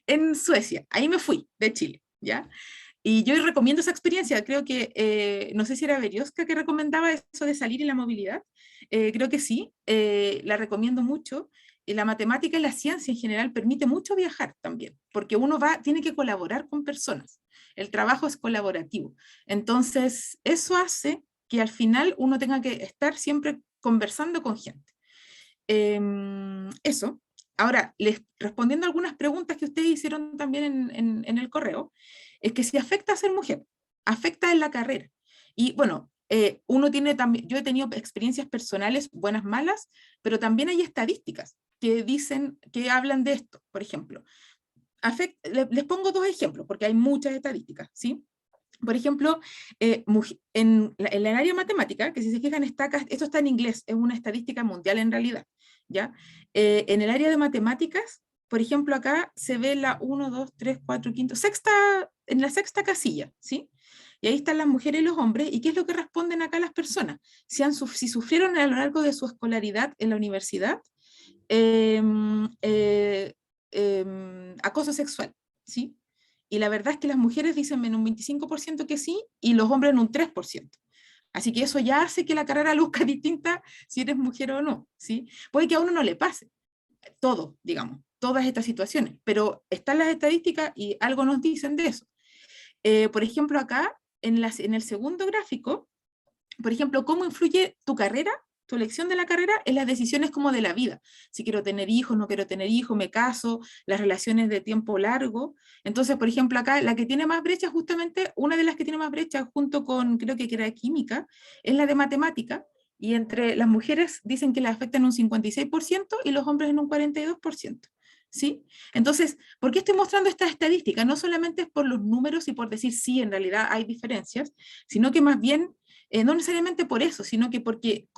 en Suecia. Ahí me fui de Chile, ¿ya? Y yo recomiendo esa experiencia, creo que, no sé si era Berioska que recomendaba eso de salir y la movilidad, creo que sí, la recomiendo mucho. Y la matemática y la ciencia en general permite mucho viajar también, porque uno tiene que colaborar con personas, el trabajo es colaborativo. Entonces, eso hace que al final uno tenga que estar siempre conversando con gente. Eso. Ahora, respondiendo a algunas preguntas que ustedes hicieron también en el correo, es que si afecta a ser mujer, afecta en la carrera. Y bueno, uno tiene también, yo he tenido experiencias personales, buenas, malas, pero también hay estadísticas que dicen, que hablan de esto. Por ejemplo, les pongo 2 ejemplos, porque hay muchas estadísticas, ¿sí? Por ejemplo, en el área matemática, que si se fijan, esto está en inglés, es una estadística mundial en realidad, ¿ya? En el área de matemáticas, por ejemplo, acá se ve la 1, 2, 3, 4, 5, en la sexta casilla, ¿sí? Y ahí están las mujeres y los hombres, ¿y qué es lo que responden acá las personas? Si sufrieron a lo largo de su escolaridad en la universidad, acoso sexual, ¿sí? Y la verdad es que las mujeres dicen en un 25% que sí, y los hombres en un 3%. Así que eso ya hace que la carrera luzca distinta si eres mujer o no, ¿sí? Puede que a uno no le pase todo, digamos, todas estas situaciones, pero están las estadísticas y algo nos dicen de eso. Por ejemplo, acá, en el segundo gráfico, por ejemplo, cómo influye tu carrera, tu elección de la carrera, en las decisiones como de la vida. Si quiero tener hijos, no quiero tener hijos, me caso, las relaciones de tiempo largo. Entonces, por ejemplo, acá la que tiene más brecha, justamente, una de las que tiene más brecha, junto con, creo que era química, es la de matemática, y entre las mujeres dicen que la afectan un 56% y los hombres en un 42%. ¿Sí? Entonces, ¿por qué estoy mostrando estas estadísticas? No solamente es por los números y por decir sí, en realidad hay diferencias, sino que más bien, no necesariamente por eso, sino que porque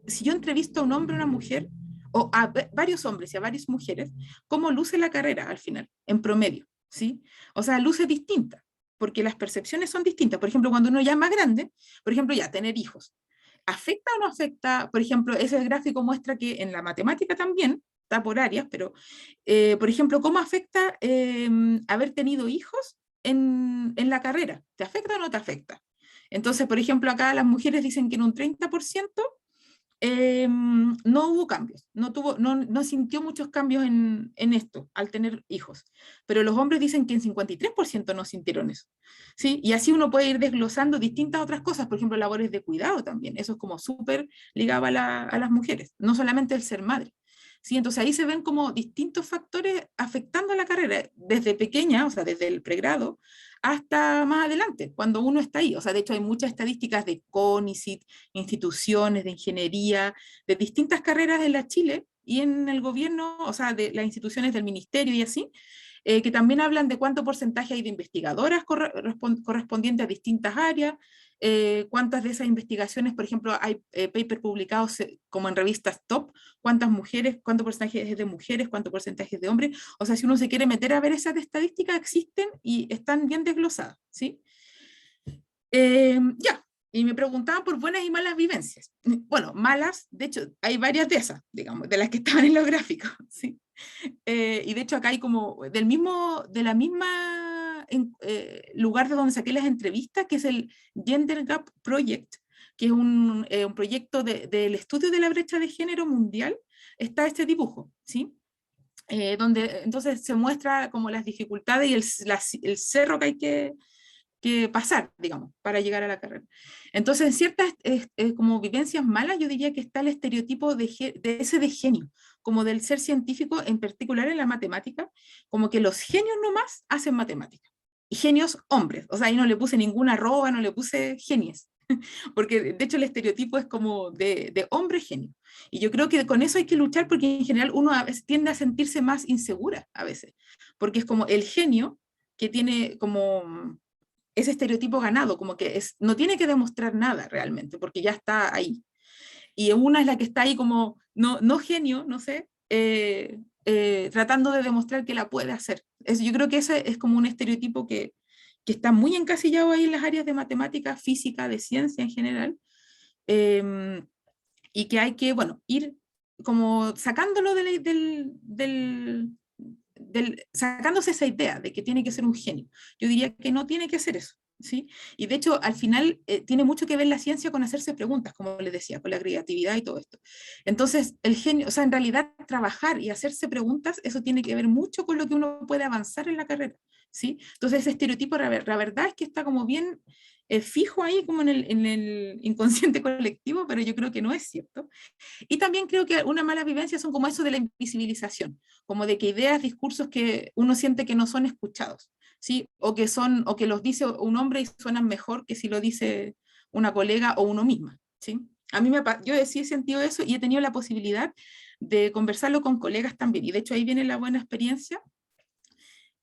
si yo entrevisto a un hombre o una mujer, o a varios hombres y a varias mujeres, ¿cómo luce la carrera al final, en promedio? ¿Sí? O sea, luce distinta, porque las percepciones son distintas. Por ejemplo, cuando uno ya es más grande, por ejemplo, ya tener hijos, ¿afecta o no afecta? Por ejemplo, ese gráfico muestra que en la matemática también, está por áreas, pero, por ejemplo, ¿cómo afecta haber tenido hijos en la carrera? ¿Te afecta o no te afecta? Entonces, por ejemplo, acá las mujeres dicen que en un 30% no hubo cambios, no sintió muchos cambios en esto, al tener hijos. Pero los hombres dicen que en 53% no sintieron eso. ¿Sí? Y así uno puede ir desglosando distintas otras cosas, por ejemplo, labores de cuidado también. Eso es como súper ligado a las mujeres, no solamente el ser madre. ¿Sí? Entonces ahí se ven como distintos factores afectando a la carrera, desde pequeña, o sea, desde el pregrado, hasta más adelante, cuando uno está ahí. O sea, de hecho hay muchas estadísticas de CONICYT, instituciones de ingeniería, de distintas carreras en la Chile y en el gobierno, o sea, de las instituciones del ministerio y así, que también hablan de cuánto porcentaje hay de investigadoras correspondientes a distintas áreas, cuántas de esas investigaciones, por ejemplo, hay papers publicados como en revistas top, cuántas mujeres, cuánto porcentaje es de mujeres, cuánto porcentaje es de hombres. O sea, si uno se quiere meter a ver esas estadísticas, existen y están bien desglosadas, ¿sí? Ya, y me preguntaban por buenas y malas vivencias. Bueno, malas, de hecho, hay varias de esas, digamos, de las que estaban en los gráficos, ¿sí? Y de hecho acá hay como de la misma lugar de donde saqué las entrevistas, que es el Gender Gap Project, que es un proyecto del estudio de la brecha de género mundial. Está este dibujo, ¿sí? Donde entonces se muestra como las dificultades y el cerro que hay que pasar, digamos, para llegar a la carrera. Entonces, en ciertas como vivencias malas, yo diría que está el estereotipo de ese de genio, como del ser científico, en particular en la matemática, como que los genios nomás hacen matemática. Y genios hombres, o sea, ahí no le puse ninguna arroba, no le puse genies, porque de hecho el estereotipo es como de hombre genio. Y yo creo que con eso hay que luchar, porque en general uno a veces tiende a sentirse más insegura a veces, porque es como el genio que tiene como ese estereotipo ganado, como que no tiene que demostrar nada realmente, porque ya está ahí. Y una es la que está ahí como, no genio, no sé, tratando de demostrar que la puede hacer. Yo creo que ese es como un estereotipo que que está muy encasillado ahí en las áreas de matemática, física, de ciencia en general, y que hay que, bueno, ir como sacándolo sacándose esa idea de que tiene que ser un genio. Yo diría que no tiene que ser eso, ¿sí? Y de hecho, al final, tiene mucho que ver la ciencia con hacerse preguntas, como les decía, con la creatividad y todo esto. Entonces, el genio, o sea, en realidad, trabajar y hacerse preguntas, eso tiene que ver mucho con lo que uno puede avanzar en la carrera, ¿sí? Entonces, ese estereotipo, la verdad es que está como bien fijo ahí, como en el inconsciente colectivo, pero yo creo que no es cierto. Y también creo que una mala vivencia son como eso de la invisibilización, como de que ideas, discursos que uno siente que no son escuchados, ¿sí? O que los dice un hombre y suenan mejor que si lo dice una colega o uno misma, ¿sí? A mí yo sí he sentido eso y he tenido la posibilidad de conversarlo con colegas también, y de hecho ahí viene la buena experiencia,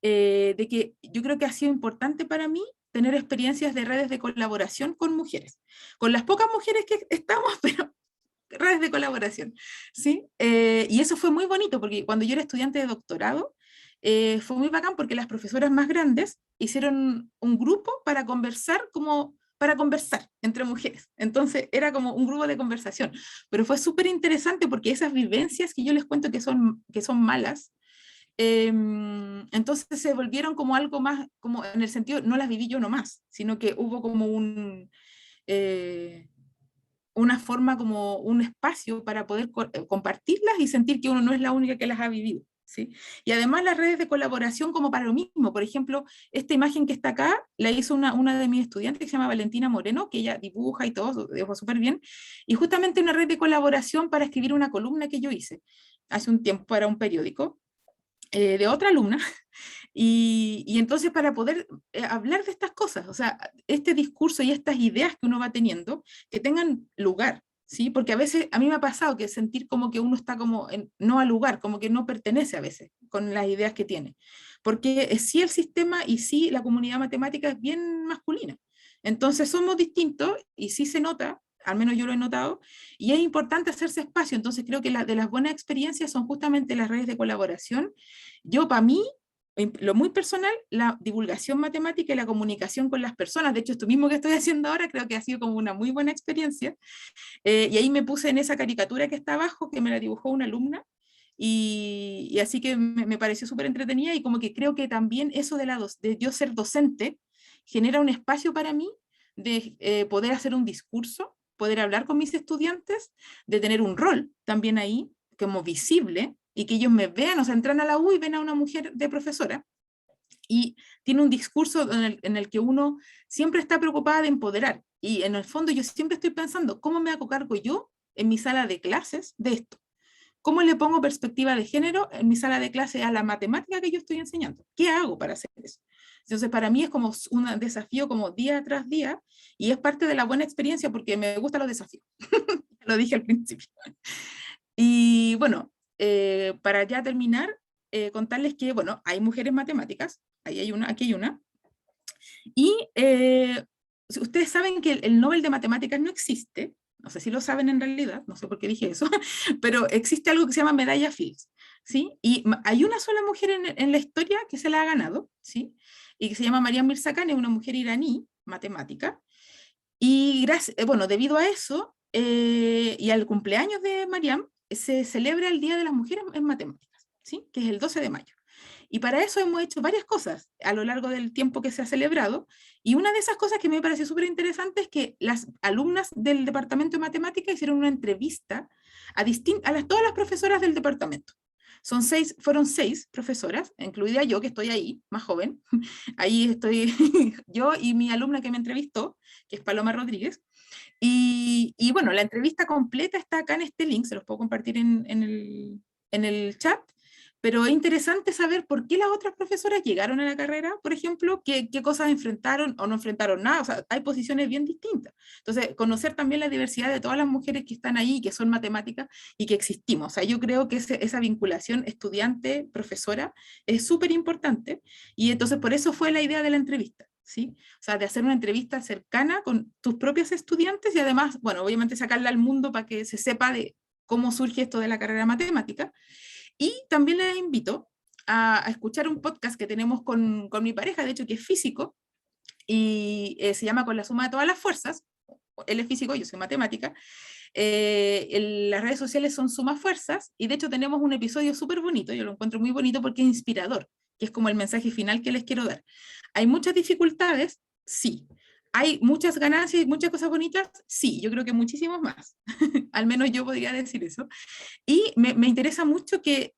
de que yo creo que ha sido importante para mí tener experiencias de redes de colaboración con mujeres, con las pocas mujeres que estamos, pero redes de colaboración, ¿sí? Y eso fue muy bonito, porque cuando yo era estudiante de doctorado, fue muy bacán porque las profesoras más grandes hicieron un grupo para conversar entre mujeres. Entonces era como un grupo de conversación, pero fue súper interesante porque esas vivencias que yo les cuento que son malas, entonces se volvieron como algo más, como en el sentido, no las viví yo nomás, sino que hubo como una forma, como un espacio para poder compartirlas y sentir que uno no es la única que las ha vivido, ¿sí? Y además las redes de colaboración como para lo mismo. Por ejemplo, esta imagen que está acá la hizo una de mis estudiantes que se llama Valentina Moreno, que ella dibuja y todo, dibuja súper bien, y justamente una red de colaboración para escribir una columna que yo hice hace un tiempo para un periódico, de otra alumna, y entonces para poder hablar de estas cosas, o sea, este discurso y estas ideas que uno va teniendo, que tengan lugar, ¿sí? Porque a veces a mí me ha pasado que sentir como que uno está como no al lugar, como que no pertenece a veces con las ideas que tiene, porque sí el sistema y sí la comunidad matemática es bien masculina, entonces somos distintos y sí se nota, al menos yo lo he notado, y es importante hacerse espacio. Entonces creo que de las buenas experiencias son justamente las redes de colaboración. Yo, para mí, lo muy personal, la divulgación matemática y la comunicación con las personas. De hecho, esto mismo que estoy haciendo ahora creo que ha sido como una muy buena experiencia. Y ahí me puse en esa caricatura que está abajo, que me la dibujó una alumna, y así que me pareció súper entretenida, y como que creo que también eso de yo ser docente genera un espacio para mí de poder hacer un discurso, poder hablar con mis estudiantes, de tener un rol también ahí, como visible, y que ellos me vean, o sea, entran a la U y ven a una mujer de profesora, y tiene un discurso en el que uno siempre está preocupada de empoderar, y en el fondo yo siempre estoy pensando, ¿cómo me hago cargo yo en mi sala de clases de esto? ¿Cómo le pongo perspectiva de género en mi sala de clase a la matemática que yo estoy enseñando? ¿Qué hago para hacer eso? Entonces, para mí es como un desafío como día tras día, y es parte de la buena experiencia porque me gustan los desafíos. Lo dije al principio. Y bueno, para ya terminar, contarles que, bueno, hay mujeres matemáticas, ahí hay una, aquí hay una, y ustedes saben que el Nobel de Matemáticas no existe, no sé si lo saben en realidad, no sé por qué dije eso, pero existe algo que se llama medalla Fields, ¿sí? Y hay una sola mujer en la historia que se la ha ganado, ¿sí? Y que se llama Mariam Mirzakhani, una mujer iraní, matemática, y bueno, debido a eso, y al cumpleaños de Mariam, se celebra el Día de las Mujeres en Matemáticas, ¿sí? Que es el 12 de mayo. Y para eso hemos hecho varias cosas a lo largo del tiempo que se ha celebrado, y una de esas cosas que me pareció súper interesante es que las alumnas del departamento de matemática hicieron una entrevista a todas las profesoras del departamento. Fueron seis profesoras, incluida yo, que estoy ahí, más joven. Ahí estoy yo y mi alumna que me entrevistó, que es Paloma Rodríguez. Y bueno, la entrevista completa está acá en este link, se los puedo compartir en el chat, pero es interesante saber por qué las otras profesoras llegaron a la carrera, por ejemplo, qué cosas enfrentaron o no enfrentaron nada, o sea, hay posiciones bien distintas. Entonces, conocer también la diversidad de todas las mujeres que están ahí, que son matemáticas y que existimos. O sea, yo creo que esa vinculación estudiante-profesora es súper importante, y entonces por eso fue la idea de la entrevista, ¿sí? O sea, de hacer una entrevista cercana con tus propios estudiantes y además, bueno, obviamente sacarla al mundo para que se sepa de cómo surge esto de la carrera matemática. Y también les invito a escuchar un podcast que tenemos con mi pareja, de hecho, que es físico, y se llama Con la suma de todas las fuerzas. Él es físico, yo soy matemática. Las redes sociales son Suma Fuerzas, y de hecho tenemos un episodio súper bonito, yo lo encuentro muy bonito porque es inspirador, que es como el mensaje final que les quiero dar. ¿Hay muchas dificultades? Sí. ¿Hay muchas ganancias y muchas cosas bonitas? Sí, yo creo que muchísimos más. Al menos yo podría decir eso. Y me interesa mucho que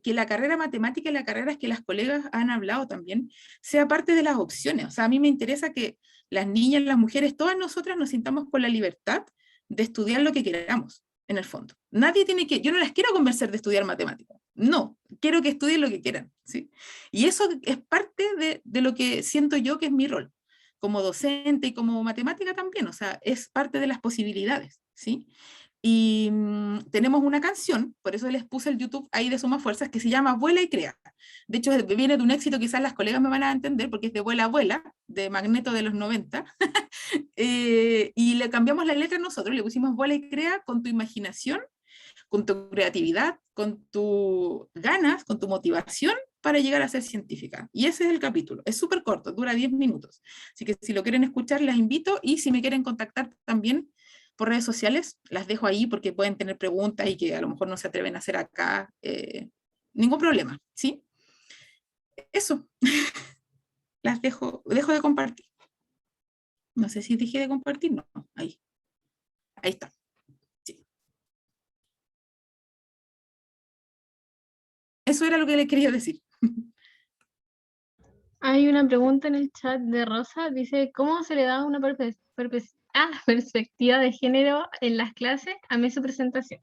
la carrera matemática y las carreras que las colegas han hablado también sea parte de las opciones. O sea, a mí me interesa que las niñas, las mujeres, todas nosotras nos sintamos con la libertad de estudiar lo que queramos, en el fondo. Nadie tiene que, yo no las quiero convencer de estudiar matemáticas. No, quiero que estudien lo que quieran, ¿sí? Y eso es parte de lo que siento yo que es mi rol, como docente y como matemática también, o sea, es parte de las posibilidades, ¿sí? Y tenemos una canción, por eso les puse el YouTube ahí de Suma Fuerzas, que se llama Vuela y Crea. De hecho, viene de un éxito, quizás las colegas me van a entender, porque es de Vuela, Vuela, de Magneto de los 90. Y le cambiamos la letra nosotros, le pusimos Vuela y Crea con tu imaginación, con tu creatividad, con tus ganas, con tu motivación para llegar a ser científica. Y ese es el capítulo. Es súper corto, dura 10 minutos. Así que si lo quieren escuchar, las invito, y si me quieren contactar también por redes sociales, las dejo ahí porque pueden tener preguntas y que a lo mejor no se atreven a hacer acá. Ningún problema, ¿sí? Eso. Las dejo de compartir. No sé si dejé de compartir, no, ahí. Ahí está. Sí. Eso era lo que les quería decir. Hay una pregunta en el chat de Rosa, dice, ¿cómo se le da una perspectiva de género en las clases? Amé su presentación.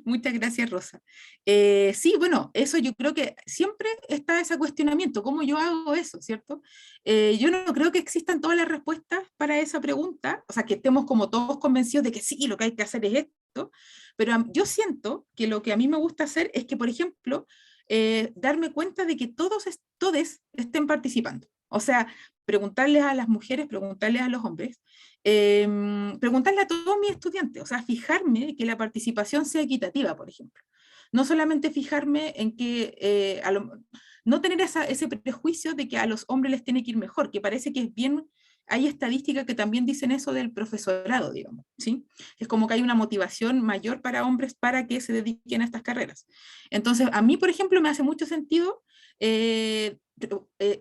Muchas gracias, Rosa. Sí, bueno, eso yo creo que siempre está ese cuestionamiento, ¿cómo yo hago eso, cierto? Yo no creo que existan todas las respuestas para esa pregunta, o sea, que estemos como todos convencidos de que sí, lo que hay que hacer es esto, pero yo siento que lo que a mí me gusta hacer es que, por ejemplo, darme cuenta de que todos estén participando. O sea, preguntarles a las mujeres, preguntarles a los hombres, preguntarle a todos mis estudiantes, o sea, fijarme que la participación sea equitativa, por ejemplo. No solamente fijarme en que, no tener ese prejuicio de que a los hombres les tiene que ir mejor, que parece que es bien, hay estadísticas que también dicen eso del profesorado, digamos, ¿sí? Es como que hay una motivación mayor para hombres para que se dediquen a estas carreras. Entonces, a mí, por ejemplo, me hace mucho sentido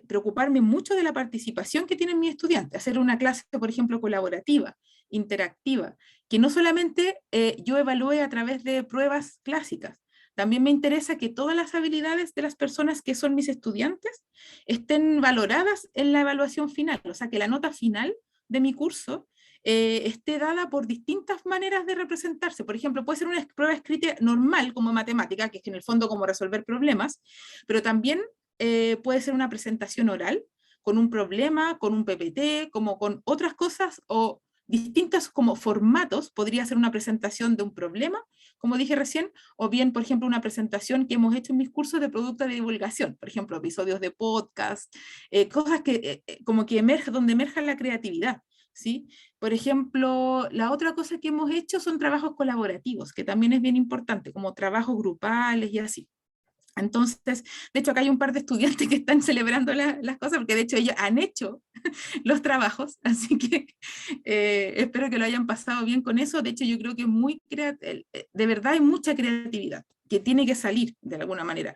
preocuparme mucho de la participación que tienen mis estudiantes, hacer una clase, por ejemplo, colaborativa, interactiva, que no solamente yo evalúe a través de pruebas clásicas, también me interesa que todas las habilidades de las personas que son mis estudiantes estén valoradas en la evaluación final, o sea, que la nota final de mi curso esté dada por distintas maneras de representarse. Por ejemplo, puede ser una prueba escrita normal como matemática, que es en el fondo como resolver problemas, pero también puede ser una presentación oral con un problema, con un PPT, como con otras cosas o distintos como formatos. Podría ser una presentación de un problema, como dije recién, o bien, por ejemplo, una presentación que hemos hecho en mis cursos de producto de divulgación, por ejemplo, episodios de podcast, cosas que como que donde emerja la creatividad, ¿sí? Por ejemplo, la otra cosa que hemos hecho son trabajos colaborativos, que también es bien importante, como trabajos grupales y así. Entonces, de hecho, acá hay un par de estudiantes que están celebrando las cosas, porque de hecho ellos han hecho los trabajos, así que espero que lo hayan pasado bien con eso. De hecho, yo creo que de verdad hay mucha creatividad que tiene que salir de alguna manera.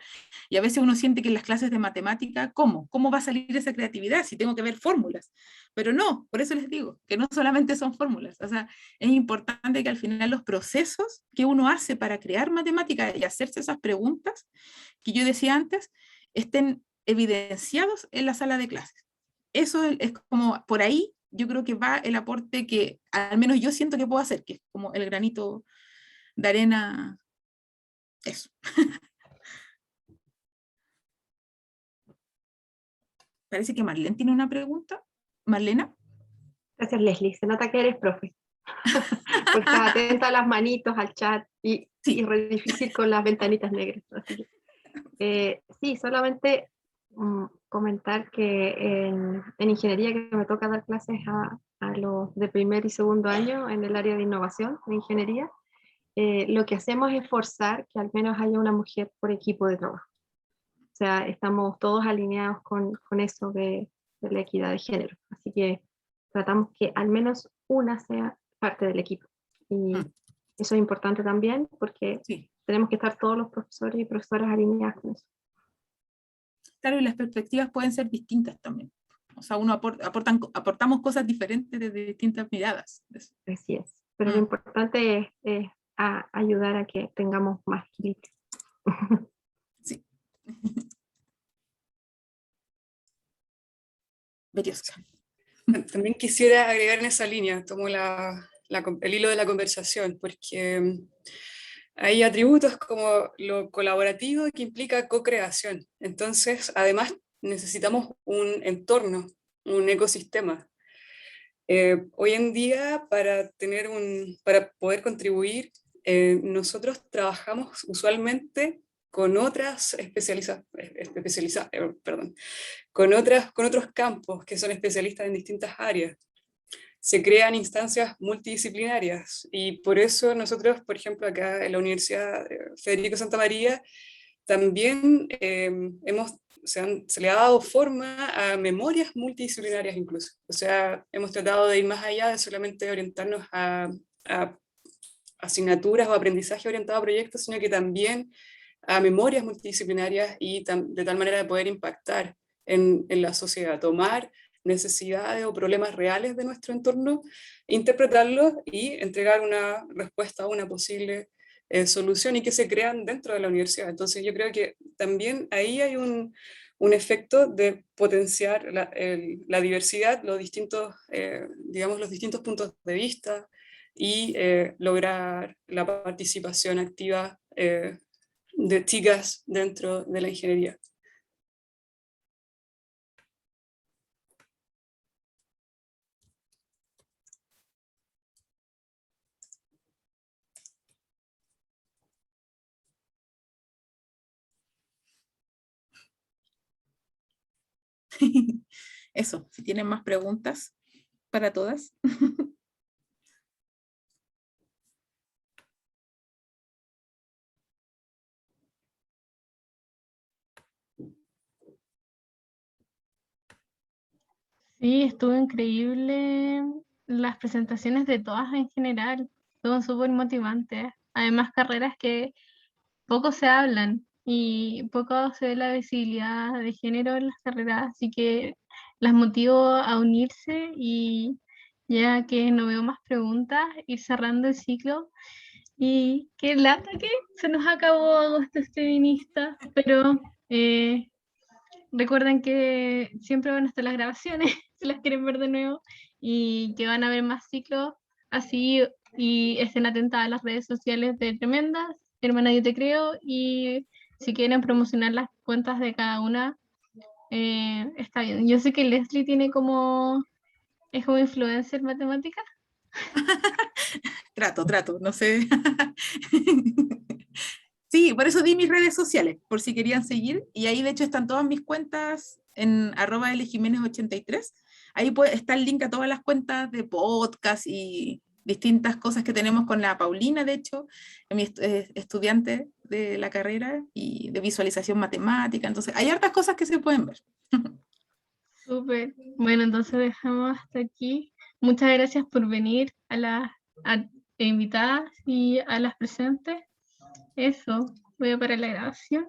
Y a veces uno siente que en las clases de matemática, ¿cómo? ¿Cómo va a salir esa creatividad si tengo que ver fórmulas? Pero no, por eso les digo, que no solamente son fórmulas. O sea, es importante que al final los procesos que uno hace para crear matemática y hacerse esas preguntas que yo decía antes, estén evidenciados en la sala de clases. Eso es como, por ahí yo creo que va el aporte que al menos yo siento que puedo hacer, que es como el granito de arena. Eso. Parece que Marlene tiene una pregunta. Marlena. Gracias, Leslie. Se nota que eres profe. Pues estás atenta a las manitos, al chat, y es re difícil con las ventanitas negras. Así que, sí, solamente comentar que en ingeniería, que me toca dar clases a los de primer y segundo año en el área de innovación de ingeniería, lo que hacemos es forzar que al menos haya una mujer por equipo de trabajo. O sea, estamos todos alineados con eso de la equidad de género. Así que tratamos que al menos una sea parte del equipo. Y eso es importante también porque Sí. tenemos que estar todos los profesores y profesoras alineados con eso. Claro, y las perspectivas pueden ser distintas también. O sea, aportamos cosas diferentes desde distintas miradas. Así es. Pero lo importante es ayudar a que tengamos más equilibrio. Sí. Berioska. También quisiera agregar en esa línea, tomo el hilo de la conversación, porque hay atributos como lo colaborativo que implica co-creación. Entonces, además, necesitamos un entorno, un ecosistema. Hoy en día, para poder contribuir, nosotros trabajamos usualmente con con otros campos que son especialistas en distintas áreas. Se crean instancias multidisciplinarias y por eso nosotros, por ejemplo, acá en la Universidad Federico Santa María, también se le ha dado forma a memorias multidisciplinarias incluso. O sea, hemos tratado de ir más allá de solamente orientarnos a asignaturas o aprendizaje orientado a proyectos, sino que también a memorias multidisciplinarias y de tal manera de poder impactar en la sociedad, tomar necesidades o problemas reales de nuestro entorno, interpretarlos y entregar una respuesta a una posible solución y que se crean dentro de la universidad. Entonces yo creo que también ahí hay un efecto de potenciar la diversidad, los distintos puntos de vista y lograr la participación activa de chicas dentro de la ingeniería. Eso, si tienen más preguntas para todas. Sí, estuvo increíble las presentaciones de todas en general, estuvo súper motivantes. Además, carreras que poco se hablan y poco se ve la visibilidad de género en las carreras, así que las motivo a unirse y ya que no veo más preguntas, ir cerrando el ciclo. Y qué lata que se nos acabó agosto feminista, pero recuerden que siempre van a estar las grabaciones, si las quieren ver de nuevo, y que van a haber más ciclos así, y estén atentas a las redes sociales de Tremendas, Hermana Yo Te Creo, y si quieren promocionar las cuentas de cada una, está bien. Yo sé que Leslie es como influencer matemática. Trato, no sé. Sí, por eso di mis redes sociales, por si querían seguir, y ahí de hecho están todas mis cuentas en @ljimenez83. Ahí está el link a todas las cuentas de podcast y distintas cosas que tenemos con la Paulina, de hecho, mi estudiante de la carrera y de visualización matemática. Entonces, hay hartas cosas que se pueden ver. Súper. Bueno, entonces dejamos hasta aquí. Muchas gracias por venir a las invitadas y a las presentes. Eso, voy a parar la grabación.